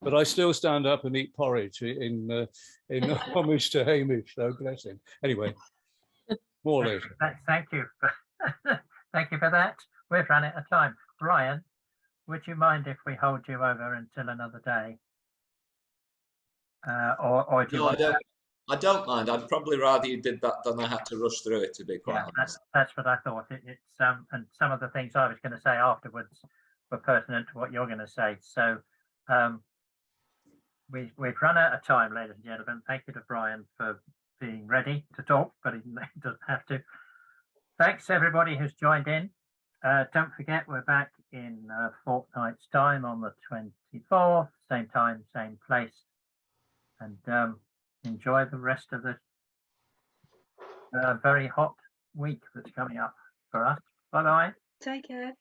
But I still stand up and eat porridge in homage to Hamish. So bless him. Anyway, more later. Thank you. Thank you for that. We've run out of time. Brian, would you mind if we hold you over until another day? Or do you want I don't mind. I'd probably rather you did that than I had to rush through it, to be quite honest. That's what I thought. It's and some of the things I was going to say afterwards were pertinent to what you're going to say. So we've run out of time, ladies and gentlemen. Thank you to Brian for being ready to talk, but he doesn't have to. Thanks everybody who's joined in. Don't forget, we're back in a fortnight's time on the 24th, same time, same place. And enjoy the rest of the very hot week that's coming up for us. Bye-bye. Take care.